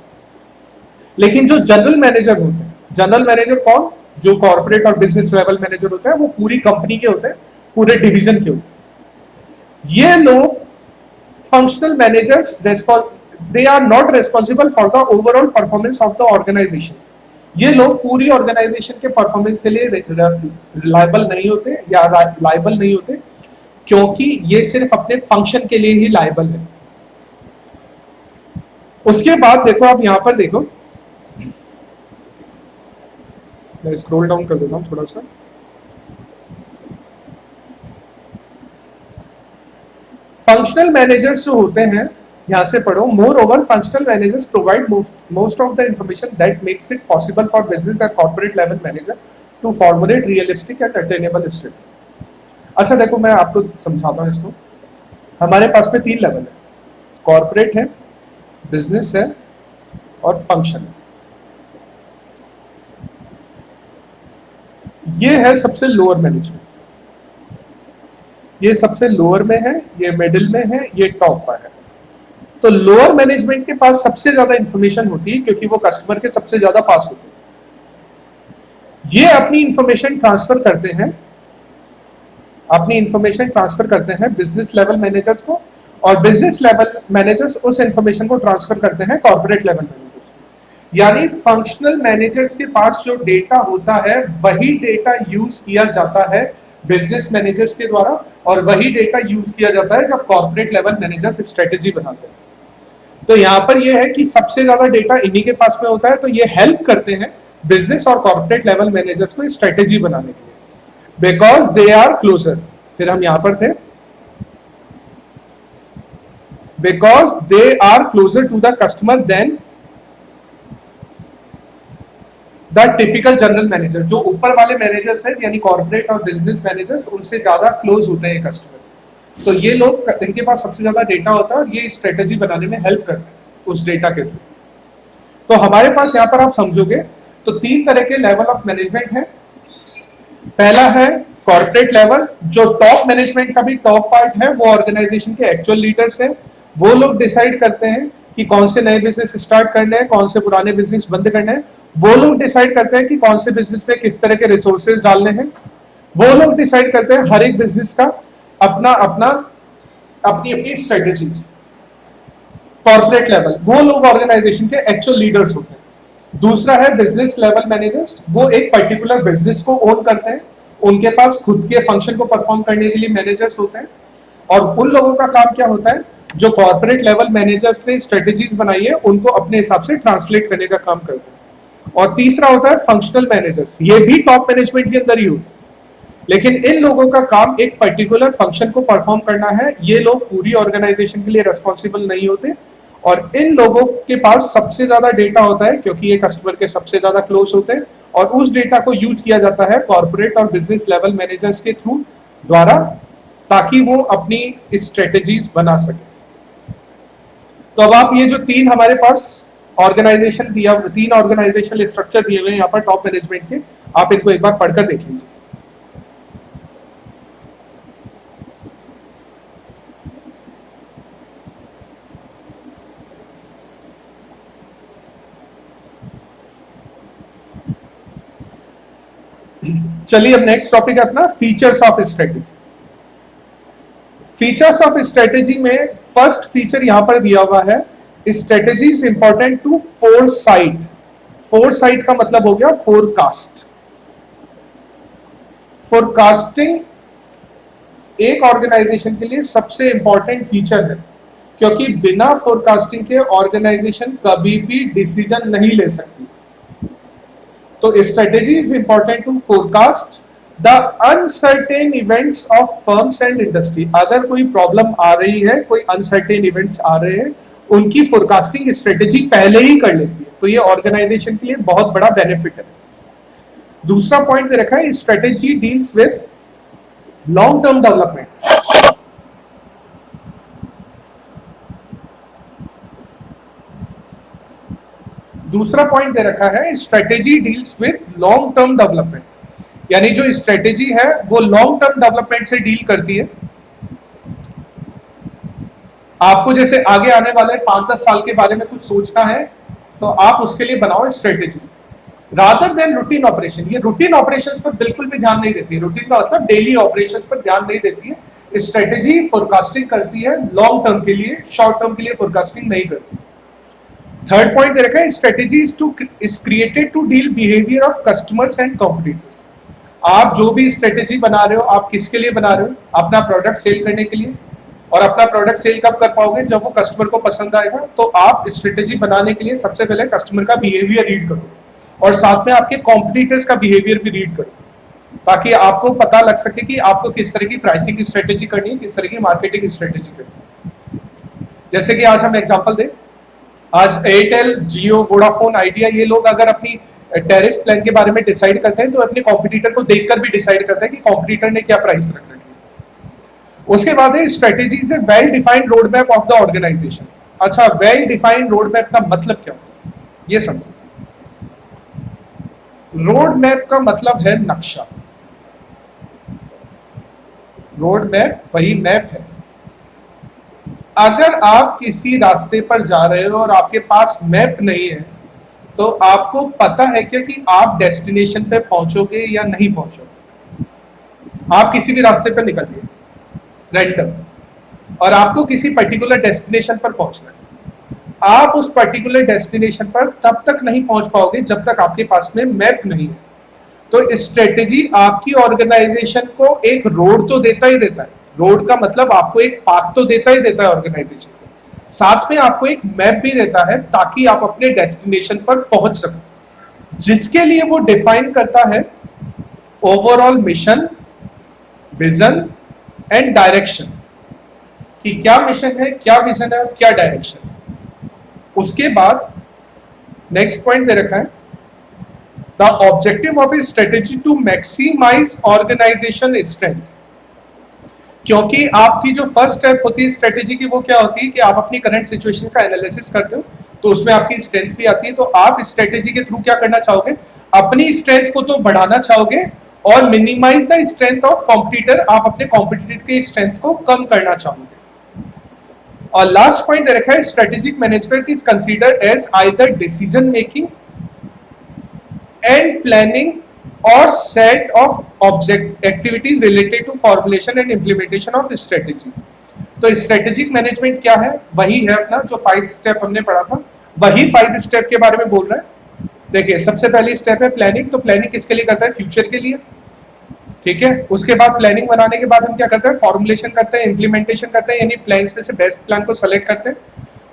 लेकिन जो जनरल मैनेजर होते हैं, जनरल मैनेजर कौन? जो कॉर्पोरेट और बिजनेस लेवल मैनेजर होते हैं, वो पूरी कंपनी के होते हैं, पूरे डिवीजन के होते हैं। ये लोग functional managers they are not responsible for the overall performance of the organisation. ये लोग पूरी ऑर्गेनाइजेशन के परफॉर्मेंस के लिए लायबल नहीं होते, या लायबल नहीं होते, क्योंकि ये सिर्फ अपने फंक्शन के लिए ही लायबल है। उसके बाद देखो, आप यहां पर देखो, मैं स्क्रॉल डाउन कर देता हूं थोड़ा सा। फंक्शनल मैनेजर्स जो होते हैं, यहां से पढ़ो, more over functional managers provide most of the information that makes it possible for business and corporate level manager to formulate realistic and attainable strategy. अच्छा देखो, मैं आपको समझाता हूं इसको। हमारे पास में 3 लेवल है, कॉर्पोरेट है, बिजनेस है, और फंक्शन। ये है सबसे लोअर मैनेजमेंट, ये सबसे लोअर में है, ये मिडिल में है, ये टॉप पर है। तो लोअर मैनेजमेंट के पास सबसे ज्यादा इंफॉर्मेशन होती है, क्योंकि वो कस्टमर के सबसे ज्यादा पास होते हैं। ये अपनी इंफॉर्मेशन ट्रांसफर करते हैं, अपनी इंफॉर्मेशन ट्रांसफर करते हैं बिजनेस लेवल मैनेजर्स को, और बिजनेस लेवल मैनेजर्स उस इंफॉर्मेशन को ट्रांसफर करते हैं कॉर्पोरेट लेवल मैनेजर्स को। यानी फंक्शनल मैनेजर्स के पास जो डेटा होता है, वही डेटा यूज किया जाता है बिजनेस मैनेजर्स के द्वारा, और वही डेटा यूज किया जाता है जब कॉर्पोरेट लेवल मैनेजर्स स्ट्रेटेजी बनाते हैं। तो यहां पर यह है कि सबसे ज्यादा डेटा इन्हीं के पास में होता है, तो ये हेल्प करते हैं बिजनेस और कॉर्पोरेट लेवल मैनेजर्स को स्ट्रेटेजी बनाने के लिए, बिकॉज दे आर क्लोजर। फिर हम यहां पर थे, because they are closer to the customer than the typical general manager. जो ऊपर वाले मैनेजर्स हैं, यानी कॉर्पोरेट और बिजनेस मैनेजर्स, उनसे ज्यादा क्लोज होते हैं कस्टमर। तो ये लोग, इनके पास सबसे ज्यादा डेटा होता है, और ये स्ट्रेटेजी बनाने में हेल्प करते हैं उस डेटा के थ्रू। तो हमारे पास यहाँ पर आप समझोगे तो 3 तरह के लेवल ऑफ मैनेजमेंट है। पहला है कॉर्पोरेट लेवल, जो टॉप मैनेजमेंट का भी टॉप पार्ट है, वो ऑर्गेनाइजेशन के एक्चुअल लीडर्स हैं। वो लोग डिसाइड करते हैं कि कौन से नए बिजनेस स्टार्ट करने हैं, कौन से पुराने बिजनेस बंद करने हैं। वो लोग डिसाइड करते हैं कि कौन से बिजनेस में किस तरह के रिसोर्सेज डालने हैं। वो लोग डिसाइड करते हैं हर एक बिजनेस का अपना अपना अपनी अपनी स्ट्रेटेजीज। कॉर्पोरेट लेवल, वो लोग ऑर्गेनाइजेशन के एक्चुअल लीडर्स होते हैं, दूसरा है बिजनेस लेवल मैनेजर्स, वो एक पर्टिकुलर बिजनेस को ओन करते हैं, उनके पास खुद के फंक्शन को परफॉर्म करने के लिए मैनेजर्स होते हैं, और उन लोगों का काम क्या होता है, जो कॉर्पोरेट लेवल मैनेजर्स ने स्ट्रेटेजीज बनाई है उनको अपने हिसाब से ट्रांसलेट करने का काम करते हैं। और तीसरा होता है फंक्शनल मैनेजर्स, ये भी टॉप मैनेजमेंट के अंदर ही होता है, लेकिन इन लोगों का काम एक पर्टिकुलर फंक्शन को परफॉर्म करना है, ये लोग पूरी ऑर्गेनाइजेशन के लिए रेस्पॉन्सिबल नहीं होते, और इन लोगों के पास सबसे ज्यादा डेटा होता है क्योंकि ये कस्टमर के सबसे ज्यादा क्लोज होते हैं, और उस डेटा को यूज किया जाता है कॉर्पोरेट और बिजनेस लेवल मैनेजर्स के थ्रू द्वारा, ताकि वो अपनी स्ट्रेटेजीज बना सके। तो अब आप ये जो तीन हमारे पास ऑर्गेनाइजेशन दिया, तीन ऑर्गेनाइजेशनल स्ट्रक्चर दिए हुए हैं यहाँ पर टॉप मैनेजमेंट के, आप इनको एक बार पढ़कर देख लीजिए। चलिए अब नेक्स्ट टॉपिक है अपना features of strategy. Features of strategy में फर्स्ट फीचर यहां पर दिया हुआ है, strategy is important to foresight. Foresight का मतलब हो गया फोरकास्ट। फोरकास्टिंग एक ऑर्गेनाइजेशन के लिए सबसे इंपॉर्टेंट फीचर है, क्योंकि बिना फोरकास्टिंग के ऑर्गेनाइजेशन कभी भी डिसीजन नहीं ले सकती। तो strategy is important to forecast the uncertain events of firms and industry. अगर कोई प्रॉब्लम आ रही है, कोई अनसर्टेन इवेंट्स आ रहे हैं, उनकी फोरकास्टिंग स्ट्रेटेजी पहले ही कर लेती है, तो ये ऑर्गेनाइजेशन के लिए बहुत बड़ा बेनिफिट है। दूसरा पॉइंट दे रखा है, strategy deals with long term development. दूसरा पॉइंट दे रखा है, strategy deals with long term development, यानी जो स्ट्रेटेजी है वो लॉन्ग टर्म डेवलपमेंट से डील करती है। आपको जैसे आगे आने वाले 5-10 साल के बारे में कुछ सोचना है, तो आप उसके लिए बनाओ strategy, rather than routine operation. ये रूटीन ऑपरेशंस पर बिल्कुल भी ध्यान नहीं देती है, रूटीन का मतलब डेली ऑपरेशंस पर ध्यान नहीं देती है। स्ट्रेटेजी फोरकास्टिंग करती है लॉन्ग टर्म के लिए, शॉर्ट टर्म के लिए फोरकास्टिंग नहीं करती। थर्ड पॉइंट दे रखा है, strategy is created to deal behaviour of customers and competitors. आप जो भी स्ट्रेटेजी बना रहे हो, आप किसके लिए बना रहे हो? अपना प्रोडक्ट सेल करने के लिए। और अपना प्रोडक्ट सेल कब कर पाओगे? जब वो कस्टमर को पसंद आएगा। तो आप स्ट्रेटेजी बनाने के लिए सबसे पहले कस्टमर का बिहेवियर रीड करो, और साथ में आपके कॉम्पिटिटर्स का बिहेवियर भी रीड करो, ताकि आपको पता लग सके कि आपको किस तरह की प्राइसिंग स्ट्रेटेजी करनी है, किस तरह की मार्केटिंग स्ट्रेटेजी करनी है। जैसे कि आज हम एग्जांपल दें, आज एयरटेल, जियो, वोडाफोन, आइडिया, ये लोग अगर अपनी टैरिफ प्लान के बारे में डिसाइड करते हैं तो अपने कॉम्पिटिटर को देखकर भी डिसाइड करते हैं कि कॉम्पिटिटर ने क्या प्राइस रख रखी है। उसके बाद है strategy is a well defined road map of the organisation. अच्छा, वेल डिफाइंड रोड मैप का मतलब क्या होता है, ये समझो। रोड मैप का मतलब है नक्शा। रोड मैप वही मैप है। अगर आप किसी रास्ते पर जा रहे हो और आपके पास मैप नहीं है, तो आपको पता है क्या कि आप डेस्टिनेशन पे पहुंचोगे या नहीं पहुंचोगे? आप किसी भी रास्ते पर निकल गए रैंडम, और आपको किसी पर्टिकुलर डेस्टिनेशन पर पहुंचना है। आप उस पर्टिकुलर डेस्टिनेशन पर तब तक नहीं पहुंच पाओगे जब तक आपके पास में मैप नहीं है। तो स्ट्रेटेजी आपकी ऑर्गेनाइजेशन को एक रोड तो देता ही देता है, रोड का मतलब आपको एक पाथ तो देता ही देता है ऑर्गेनाइजेशन को, साथ में आपको एक मैप भी देता है ताकि आप अपने डेस्टिनेशन पर पहुंच सको, जिसके लिए वो डिफाइन करता है overall mission, vision and direction, कि क्या मिशन है, क्या विजन है और क्या डायरेक्शन। उसके बाद नेक्स्ट पॉइंट दे रखा है, the objective of a strategy to maximise organisation strength. क्योंकि आपकी जो फर्स्ट स्टेप होती है स्ट्रेटेजी की, वो क्या होती है कि आप अपनी करंट सिचुएशन का एनालिसिस करते हो, तो उसमें आपकी स्ट्रेंथ भी आती है। तो आप स्ट्रेटेजी के थ्रू क्या करना चाहोगे? अपनी स्ट्रेंथ को तो बढ़ाना चाहोगे और minimise the strength of competitor, आप अपने कॉम्पिटिटर के स्ट्रेंथ को कम करना चाहोगे। और लास्ट पॉइंट दे रखा है, strategic management is considered as either decision making and planning or set of object activities related to formulation and implementation of strategy. तो स्ट्रेटेजिक मैनेजमेंट क्या है? वही है अपना जो 5 स्टेप हमने पढ़ा था, वही 5 स्टेप के बारे में बोल रहा है। देखिए सबसे पहली स्टेप है प्लानिंग। तो प्लानिंग किसके लिए करता है? फ्यूचर के लिए, ठीक है। उसके बाद प्लानिंग बनाने के बाद हम क्या करते हैं? फॉर्मुलेशन करते हैं, इम्प्लीमेंटेशन करते हैं, यानी प्लान्स में से बेस्ट प्लान को सेलेक्ट करते हैं।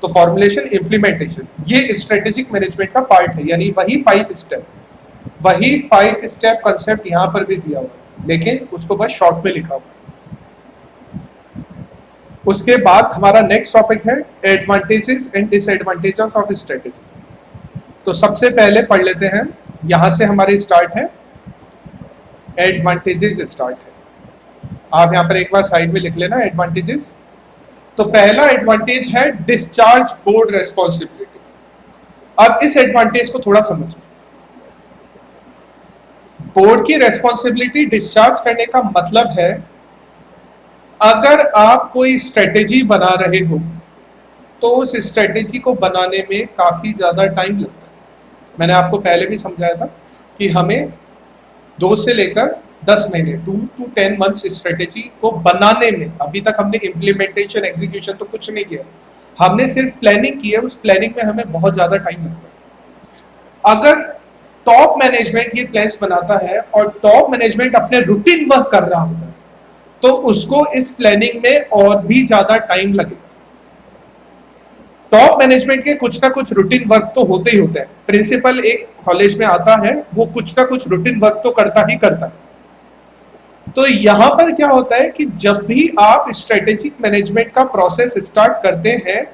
तो फॉर्मुलेशन, इम्प्लीमेंटेशन, ये स्ट्रेटेजिक मैनेजमेंट का पार्ट है, यानी वही 5 स्टेप, वही 5 स्टेप कंसेप्ट यहाँ पर भी दिया हुआ है, लेकिन उसको बस शॉर्ट में लिखा हुआ है। उसके बाद हमारा नेक्स्ट टॉपिक है advantages and disadvantages of strategy. तो सबसे पहले पढ़ लेते हैं, यहां से हमारे स्टार्ट है, एडवांटेजेस स्टार्ट है। आप यहां पर एक बार साइड में लिख लेना एडवांटेजेस। तो पहला एडवांटेज है डिस्चार्ज बोर्ड रेस्पॉन्सिबिलिटी। अब इस एडवांटेज को थोड़ा समझो। बोर्ड की रेस्पॉन्सिबिलिटी डिस्चार्ज करने का मतलब है, अगर आप कोई स्ट्रेटेजी बना रहे हो तो उस स्ट्रेटेजी को बनाने में काफी ज्यादा टाइम लगता है। मैंने आपको पहले भी समझाया था कि हमें 2 से लेकर 10 महीने 2 to 10 मंथ्स स्ट्रेटेजी को बनाने में, अभी तक हमने इम्प्लीमेंटेशन एग्जीक्यूशन तो कुछ नहीं किया, हमने सिर्फ प्लानिंग की है। उस प्लानिंग में हमें बहुत ज्यादा टाइम लगता है। अगर टॉप मैनेजमेंट ये प्लान्स बनाता है और टॉप मैनेजमेंट अपने रूटीन वर्क कर रहा होता है, तो उसको इस प्लानिंग में और भी ज्यादा टाइम लगेगा। टॉप मैनेजमेंट के कुछ ना कुछ रूटीन वर्क तो होते ही होते हैं। प्रिंसिपल एक कॉलेज में आता है, वो कुछ ना कुछ रूटीन वर्क तो करता ही करता है। तो यहां पर क्या होता है कि जब भी आप स्ट्रेटेजिक मैनेजमेंट का प्रोसेस स्टार्ट करते हैं,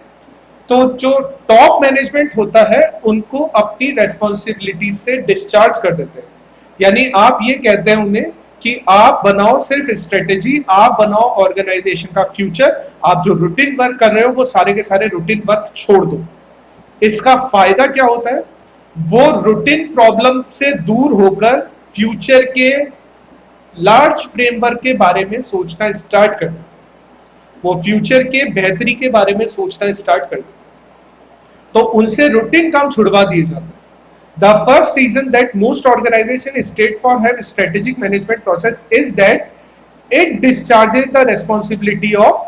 तो जो टॉप मैनेजमेंट होता है उनको अपनी रेस्पॉन्सिबिलिटी से डिस्चार्ज कर देते हैं। यानी आप ये कहते हैं उन्हें कि आप बनाओ सिर्फ स्ट्रेटेजी, आप बनाओ ऑर्गेनाइजेशन का फ्यूचर, आप जो रूटीन वर्क कर रहे हो वो सारे के सारे रूटीन वर्क छोड़ दो। इसका फायदा क्या होता है? वो रूटीन प्रॉब्लम से दूर होकर फ्यूचर के लार्ज फ्रेमवर्क के बारे में सोचना स्टार्ट कर देते, वो फ्यूचर के बेहतरी के बारे में सोचना स्टार्ट कर देते, तो उनसे रूटीन काम छुड़वा दिए जाते हैं। The first reason that most organizations state for have strategic management process is that it discharges the responsibility of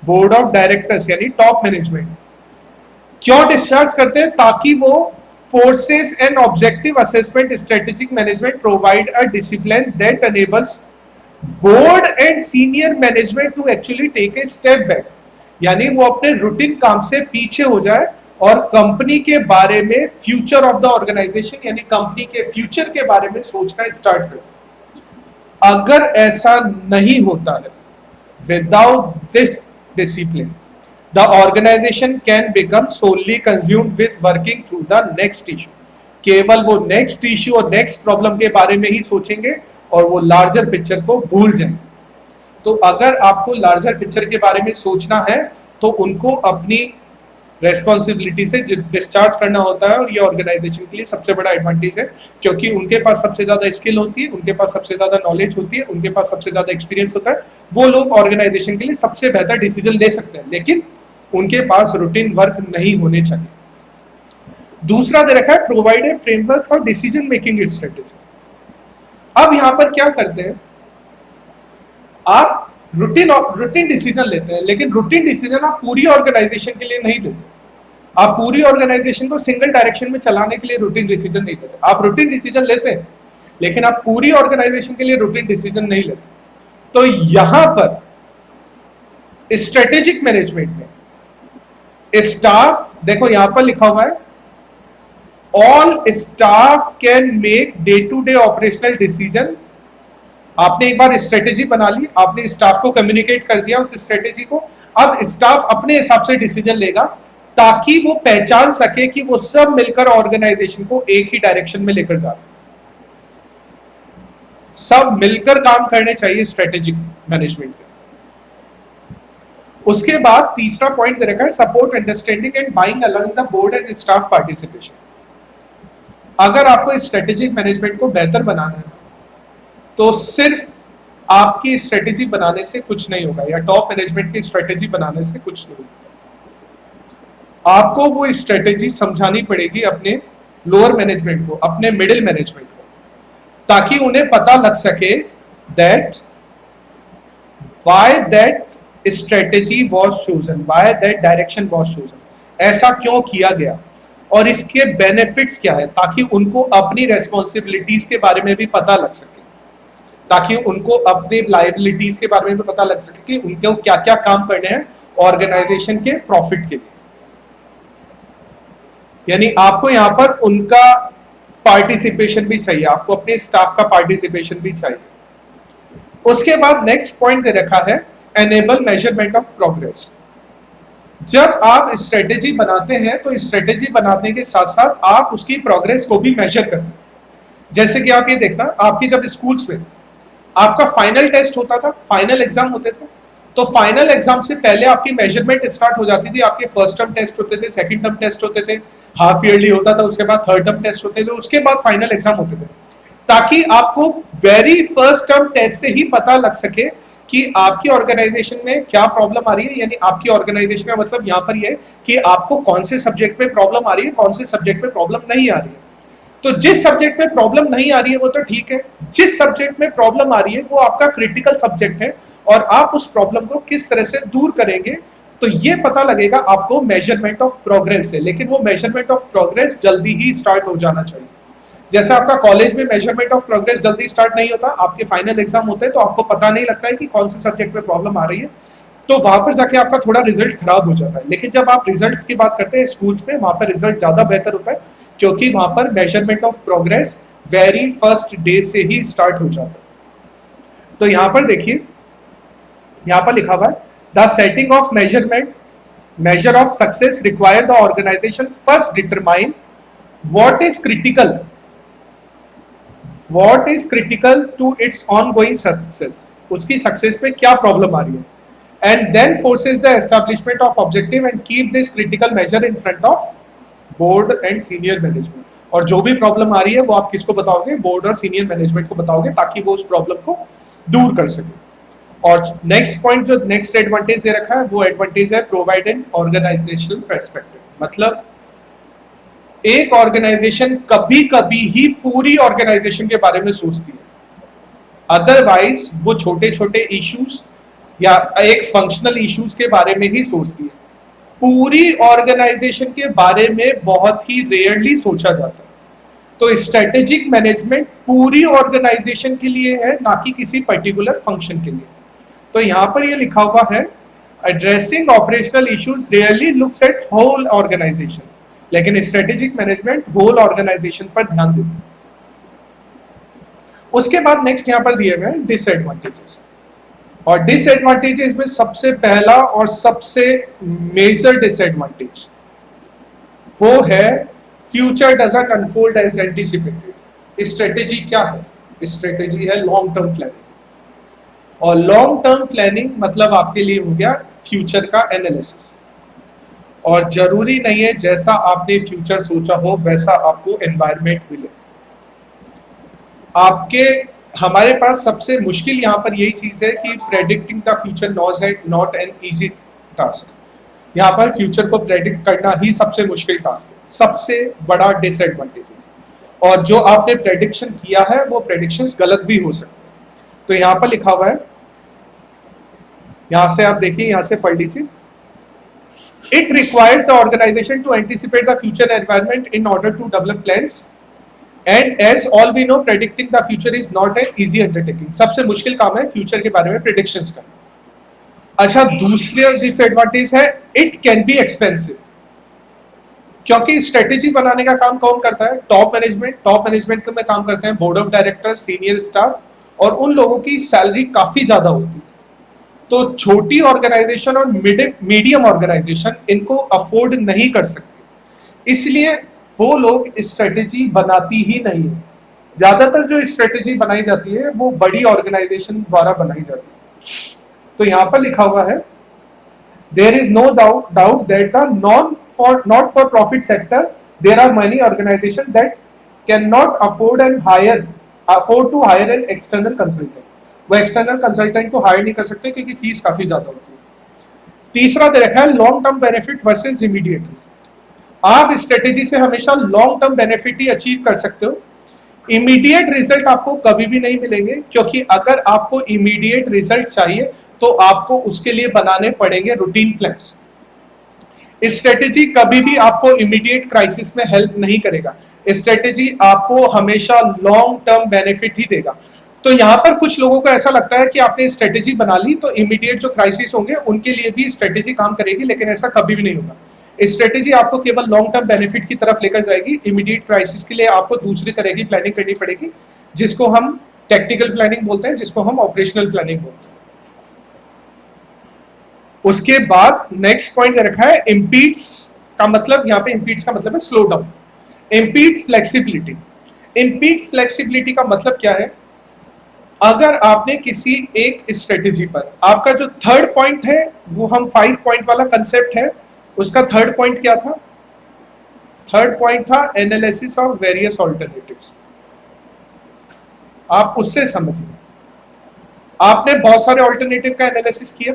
board of directors, यानी top management। क्यों discharge करते हैं? ताकि वो forces and objective assessment strategic management provide a discipline that enables board and senior management to actually take a step back, यानी वो अपने routine काम से पीछे हो जाए और कंपनी के बारे में, फ्यूचर ऑफ द ऑर्गेनाइजेशन यानी कंपनी के फ्यूचर के बारे में सोचना स्टार्ट कर। अगर ऐसा नहीं होता है, without this discipline, the organization can become solely consumed with working through the next issue. केवल वो नेक्स्ट इशू और नेक्स्ट प्रॉब्लम के बारे में ही सोचेंगे और वो लार्जर पिक्चर को भूल जाएंगे। तो अगर आपको लार्जर पिक्चर के बारे में सोचना है तो उनको अपनी रेस्पॉन्सिबिलिटी से डिस्चार्ज करना होता है। और ये ऑर्गेनाइजेशन के लिए सबसे बड़ा एडवांटेज है, क्योंकि उनके पास सबसे ज्यादा स्किल होती है, उनके पास सबसे ज्यादा नॉलेज होती है, उनके पास सबसे ज्यादा एक्सपीरियंस होता है। वो लोग ऑर्गेनाइजेशन के लिए सबसे बेहतर डिसीजन ले सकते हैं, लेकिन उनके पास रूटीन वर्क नहीं होने चाहिए। दूसरा दे रखा है provide a framework for decision making strategy. अब यहां पर क्या करते हैं, आप रूटीन डिसीजन लेते हैं, लेकिन रूटीन डिसीजन आप पूरी ऑर्गेनाइजेशन के लिए नहीं लेते। आप पूरी ऑर्गेनाइजेशन को सिंगल डायरेक्शन में चलाने के लिए रूटीन डिसीजन नहीं लेते। आप रूटीन डिसीजन लेते हैं, लेकिन आप पूरी ऑर्गेनाइजेशन के लिए रूटीन डिसीजन नहीं लेते। तो यहां पर स्ट्रेटेजिक मैनेजमेंट में स्टाफ, देखो यहां पर लिखा हुआ है, all staff can make day to day operational decision. आपने एक बार स्ट्रेटेजी बना ली, आपने स्टाफ को कम्युनिकेट कर दिया उस स्ट्रेटेजी को, अब स्टाफ अपने हिसाब से डिसीजन लेगा, ताकि वो पहचान सके कि वो सब मिलकर ऑर्गेनाइजेशन को एक ही डायरेक्शन में लेकर जा रहे हैं। सब मिलकर काम करने चाहिए स्ट्रेटेजिक मैनेजमेंट में। उसके बाद तीसरा पॉइंट दे रखा है support understanding and buying along the board and staff participation. अगर आपको स्ट्रेटेजिक मैनेजमेंट को बेहतर बनाना है तो सिर्फ आपकी स्ट्रेटेजी बनाने से कुछ नहीं होगा, या टॉप मैनेजमेंट की स्ट्रेटेजी बनाने से कुछ नहीं होगा। आपको वो स्ट्रेटेजी समझानी पड़ेगी अपने लोअर मैनेजमेंट को, अपने मिडिल मैनेजमेंट को, ताकि उन्हें पता लग सके that why that strategy was chosen, why that direction was chosen, ऐसा क्यों किया गया। और इसके बेनिफिट्स क्या है, ताकि उनको अपनी रेस्पॉन्सिबिलिटीज के बारे में भी पता लग सके, ताकि उनको अपनी लाइबिलिटीज के बारे में भी पता लग सके कि उनको क्या क्या काम करने हैं ऑर्गेनाइजेशन के प्रॉफिट के लिए। यानी आपको यहाँ पर उनका पार्टिसिपेशन भी चाहिए, आपको अपने स्टाफ का पार्टिसिपेशन भी चाहिए। उसके बाद नेक्स्ट पॉइंट दे रखा है एनेबल मेजरमेंट ऑफ प्रोग्रेस। जब आप स्ट्रेटेजी बनाते हैं तो स्ट्रेटेजी बनाने के साथ साथ आप उसकी प्रोग्रेस को भी मेजर करते हैं। जैसे कि आप ये देखना, आपकी जब स्कूल्स में आपका फाइनल टेस्ट होता था, फाइनल एग्जाम होते थे, तो फाइनल एग्जाम से पहले आपकी मेजरमेंट स्टार्ट हो जाती थी। आपके फर्स्ट टर्म टेस्ट होते थे, सेकंड टर्म टेस्ट होते थे, हाफ ईयरली होता था, उसके बाद थर्ड टर्म टेस्ट होते थे, उसके बाद फाइनल एग्जाम होते थे, ताकि आपको वेरी फर्स्ट टर्म टेस्ट से ही पता लग सके कि आपकी ऑर्गेनाइजेशन में क्या प्रॉब्लम आ रही है। यानी आपकी ऑर्गेनाइजेशन का मतलब यहाँ पर ये कि आपको कौन से सब्जेक्ट में प्रॉब्लम आ रही है, कौन से सब्जेक्ट में प्रॉब्लम नहीं आ रही है। तो जिस सब्जेक्ट में प्रॉब्लम नहीं आ रही है वो तो ठीक है, जिस सब्जेक्ट में प्रॉब्लम आ रही है वो आपका क्रिटिकल सब्जेक्ट है और आप उस प्रॉब्लम को किस तरह से दूर करेंगे, तो ये पता लगेगा आपको मेजरमेंट ऑफ प्रोग्रेस से। लेकिन वो मेजरमेंट ऑफ प्रोग्रेस जल्दी ही स्टार्ट हो जाना चाहिए। जैसे आपका कॉलेज में मेजरमेंट ऑफ प्रोग्रेस जल्दी स्टार्ट नहीं होता, आपके फाइनल एग्जाम होते हैं तो आपको पता नहीं लगता है कि कौन से सब्जेक्ट में प्रॉब्लम आ रही है, तो वहां पर जाके आपका थोड़ा रिजल्ट खराब हो जाता है। लेकिन जब आप रिजल्ट की बात करते हैं स्कूल्स में, वहां पर रिजल्ट ज्यादा बेहतर होता है, क्योंकि वहां पर measurement of progress very first day से ही स्टार्ट हो जाता है। तो यहां पर देखिए, यहां पर लिखा हुआ है the setting of measure of success require the organization first determine what is critical to its ongoing success, उसकी सक्सेस में क्या प्रॉब्लम आ रही है, and then forces the establishment of objective and keep this critical measure in front of board and senior management। और जो भी problem आ रही है वो आप किसको बताओगे, बोर्ड और सीनियर मैनेजमेंट को बताओगे, ताकि वो उस प्रॉब्लम को दूर कर सके। और नेक्स्ट पॉइंट जो नेक्स्ट एडवांटेज दे रखा है वो एडवांटेज है प्रोवाइड एन ऑर्गेनाइजेशनल पर्सपेक्टिव। मतलब एक ऑर्गेनाइजेशन कभी कभी ही पूरी ऑर्गेनाइजेशन के बारे में सोचती है, अदरवाइज वो छोटे छोटे इश्यूज या एक फंक्शनल इश्यूज के बारे में ही सोचती है। पूरी ऑर्गेनाइजेशन के बारे में बहुत ही रेयरली सोचा जाता है। तो स्ट्रेटेजिक मैनेजमेंट पूरी ऑर्गेनाइजेशन के लिए है, ना कि किसी पर्टिकुलर फंक्शन के लिए। तो यहाँ पर ये लिखा हुआ है addressing operational issues rarely looks at whole organisation, लेकिन स्ट्रेटेजिक मैनेजमेंट होल ऑर्गेनाइजेशन पर ध्यान देती है। उसके बाद नेक्स्ट यहाँ पर दिए गए डिसएडवांटेजेस, और डिसएडवांटेजेस में सबसे पहला और सबसे मेजर डिसएडवांटेज वो है future doesn't unfold as anticipated. Strategy क्या है? स्ट्रेटेजी है लॉन्ग टर्म प्लानिंग, और लॉन्ग टर्म प्लानिंग मतलब आपके लिए हो गया फ्यूचर का एनालिसिस। और जरूरी नहीं है जैसा आपने फ्यूचर सोचा हो वैसा आपको एनवायरनमेंट मिले। आपके हमारे पास सबसे मुश्किल यहाँ पर यही चीज है कि predicting the future not an easy task. यहाँ पर फ्यूचर को प्रेडिक्ट करना ही सबसे मुश्किल टास्क है, सबसे बड़ा डिसएडवांटेज है। और जो आपने प्रेडिक्शन किया है वो प्रेडिक्शंस गलत भी हो सकते हैं। तो यहाँ पर लिखा हुआ है, यहाँ से आप देखिए, यहाँ से पढ़ लीजिए। It requires the organization to anticipate the future environment in order to develop plans. And as all we know, predicting the future is not an easy undertaking. सबसे मुश्किल काम है फ्यूचर के बारे में प्रेडिक्शंस का। अच्छा, दूसरे डिसएडवांटेज है इट कैन बी एक्सपेंसिव, क्योंकि स्ट्रेटेजी बनाने का काम कौन करता है? Top management. टॉप मैनेजमेंट में काम करते हैं board of director, senior staff, और उन लोगों की सैलरी काफी ज्यादा होती है। तो छोटी ऑर्गेनाइजेशन और मीडियम ऑर्गेनाइजेशन इनको अफोर्ड नहीं कर सकते, इसलिए वो लोग स्ट्रेटेजी बनाती ही नहीं है। ज्यादातर जो स्ट्रेटेजी बनाई जाती है वो बड़ी ऑर्गेनाइजेशन द्वारा बनाई जाती है। तो यहाँ पर लिखा हुआ है there is no doubt that the not for profit sector there are many organisation that can not afford to hire an external consultant. वो एक्सटर्नल कंसल्टेंट को हायर नहीं कर सकते क्योंकि फीस काफी ज्यादा होती है। तीसरा दे रखा है long term benefit versus immediate result. आप स्ट्रेटेजी से हमेशा लॉन्ग टर्म बेनिफिट ही अचीव कर सकते हो, इमीडिएट रिजल्ट आपको कभी भी नहीं मिलेंगे, क्योंकि अगर आपको इमीडिएट रिजल्ट चाहिए तो आपको उसके लिए बनाने पड़ेंगे रूटीन प्लान्स। स्ट्रेटेजी कभी भी आपको इमीडिएट क्राइसिस में हेल्प नहीं करेगा, स्ट्रेटेजी आपको हमेशा लॉन्ग टर्म बेनिफिट ही देगा। तो यहाँ पर कुछ लोगों को ऐसा लगता है कि आपने स्ट्रेटेजी बना ली तो इमीडिएट जो क्राइसिस होंगे उनके लिए भी स्ट्रेटेजी काम करेगी, लेकिन ऐसा कभी भी नहीं होगा। स्ट्रेटेजी आपको केवल लॉन्ग टर्म बेनिफिट की तरफ लेकर जाएगी, इमीडिएट क्राइसिस के लिए आपको दूसरी तरह की प्लानिंग करनी पड़ेगी, जिसको हम टेक्टिकल प्लानिंग बोलते हैं, जिसको हम ऑपरेशनल प्लानिंग बोलते हैं। उसके बाद नेक्स्ट पॉइंट रखा है इम्पीड्स का मतलब, यहाँ पे इम्पीड्स का मतलब है slow down. Impedes flexibility, impedes flexibility का मतलब क्या है? अगर आपने किसी एक स्ट्रेटेजी पर, आपका जो थर्ड पॉइंट है वो हम 5 पॉइंट वाला कंसेप्ट है, उसका थर्ड पॉइंट क्या था? थर्ड पॉइंट था एनालिसिस ऑफ वेरियस ऑल्टरनेटिव्स। आप उससे समझिए, आपने बहुत सारे ऑल्टरनेटिव का एनालिसिस किया,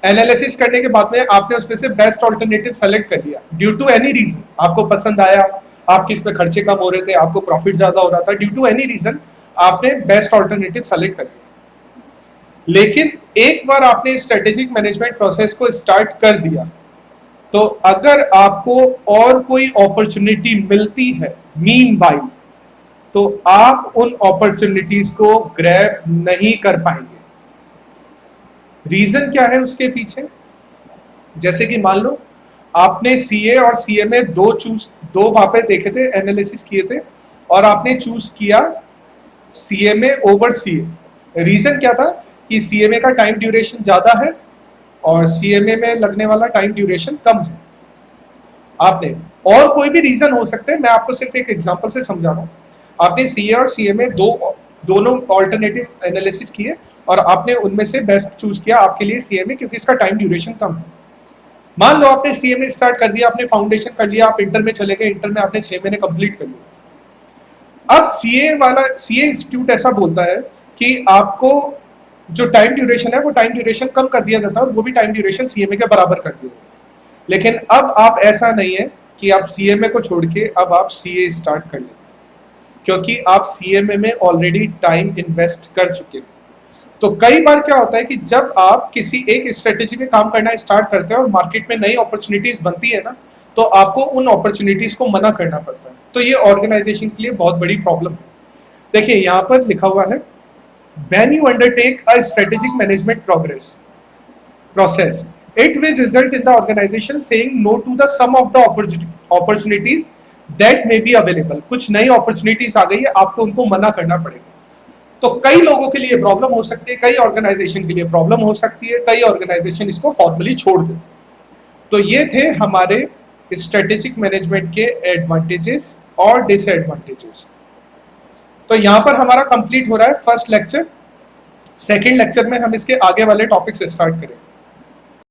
एनालिसिस करने के बाद में आपने उसमें से बेस्ट ऑल्टरनेटिव सेलेक्ट कर लिया ड्यू टू एनी रीजन, आपको पसंद आया, आपके इस पे खर्चे कम हो रहे थे, आपको प्रॉफिट ज्यादा हो रहा था, ड्यू टू एनी रीजन आपने बेस्ट ऑल्टरनेटिव सेलेक्ट कर लिया। लेकिन एक बार आपने स्ट्रेटेजिक मैनेजमेंट प्रोसेस को स्टार्ट कर दिया, तो अगर आपको और कोई अपॉर्चुनिटी मिलती है मीनवाइल, तो आप उन अपॉर्चुनिटीज को ग्रैब नहीं कर पाएंगे। रीजन क्या है उसके पीछे? जैसे कि मान लो आपने सीए और सीएमए दो वहां पे देखे थे, एनालिसिस किए थे, और आपने चूज किया सीएमए ओवर सीए। रीजन क्या था? कि सीएमए का टाइम ड्यूरेशन ज्यादा है और सीएमए में लगने वाला टाइम ड्यूरेशन कम है। आपने, और कोई भी रीजन हो सकते हैं, मैं आपको सिर्फ एक एग्जांपल से समझा रहा हूं। आपने सीए और सीएमए दोनों ऑल्टरनेटिव एनालिसिस किए और आपने उनमें से बेस्ट चूज किया आपके लिए सीएमए, क्योंकि इसका टाइम ड्यूरेशन कम है। मान लो आपने सीएमए स्टार्ट कर दिया, आपने फाउंडेशन कर लिया, आप इंटर में चले गए, इंटर में आपने 6 महीने कंप्लीट कर लिया। अब सीए इंस्टीट्यूट ऐसा बोलता है कि आपको जो टाइम ड्यूरेशन है वो टाइम ड्यूरेशन कम कर दिया जाता है, और वो भी टाइम ड्यूरेशन सीएमए के बराबर कर दिया जाता है। लेकिन अब आप ऐसा नहीं है कि आप सीएमए को छोड़ के अब आप सीए स्टार्ट कर लें, क्योंकि आप सीएमए में ऑलरेडी टाइम इन्वेस्ट कर चुके हैं। तो कई बार क्या होता है कि जब आप किसी एक स्ट्रेटेजी में काम करना स्टार्ट करते हैं और मार्केट में नई अपॉर्चुनिटीज बनती है ना, तो आपको उन अपॉर्चुनिटीज को मना करना पड़ता है। तो ये ऑर्गेनाइजेशन के लिए बहुत बड़ी प्रॉब्लम है। देखिए यहाँ पर लिखा हुआ है, when you undertake a strategic management process, it will result in the organization saying no to the sum of the opportunities that may be available। कुछ नई अपॉर्चुनिटीज आ गई है, आपको उनको मना करना पड़ेगा। तो कई लोगों के लिए प्रॉब्लम हो सकती है, कई ऑर्गेनाइजेशन के लिए प्रॉब्लम हो सकती है, कई ऑर्गेनाइजेशन इसको फॉर्मली छोड़ दे। तो ये थे हमारे स्ट्रेटेजिक मैनेजमेंट के एडवांटेजेस और डिसएडवांटेजेस। तो यहाँ पर हमारा कंप्लीट हो रहा है फर्स्ट लेक्चर। सेकेंड लेक्चर में हम इसके आगे वाले टॉपिक्स स्टार्ट करेंगे।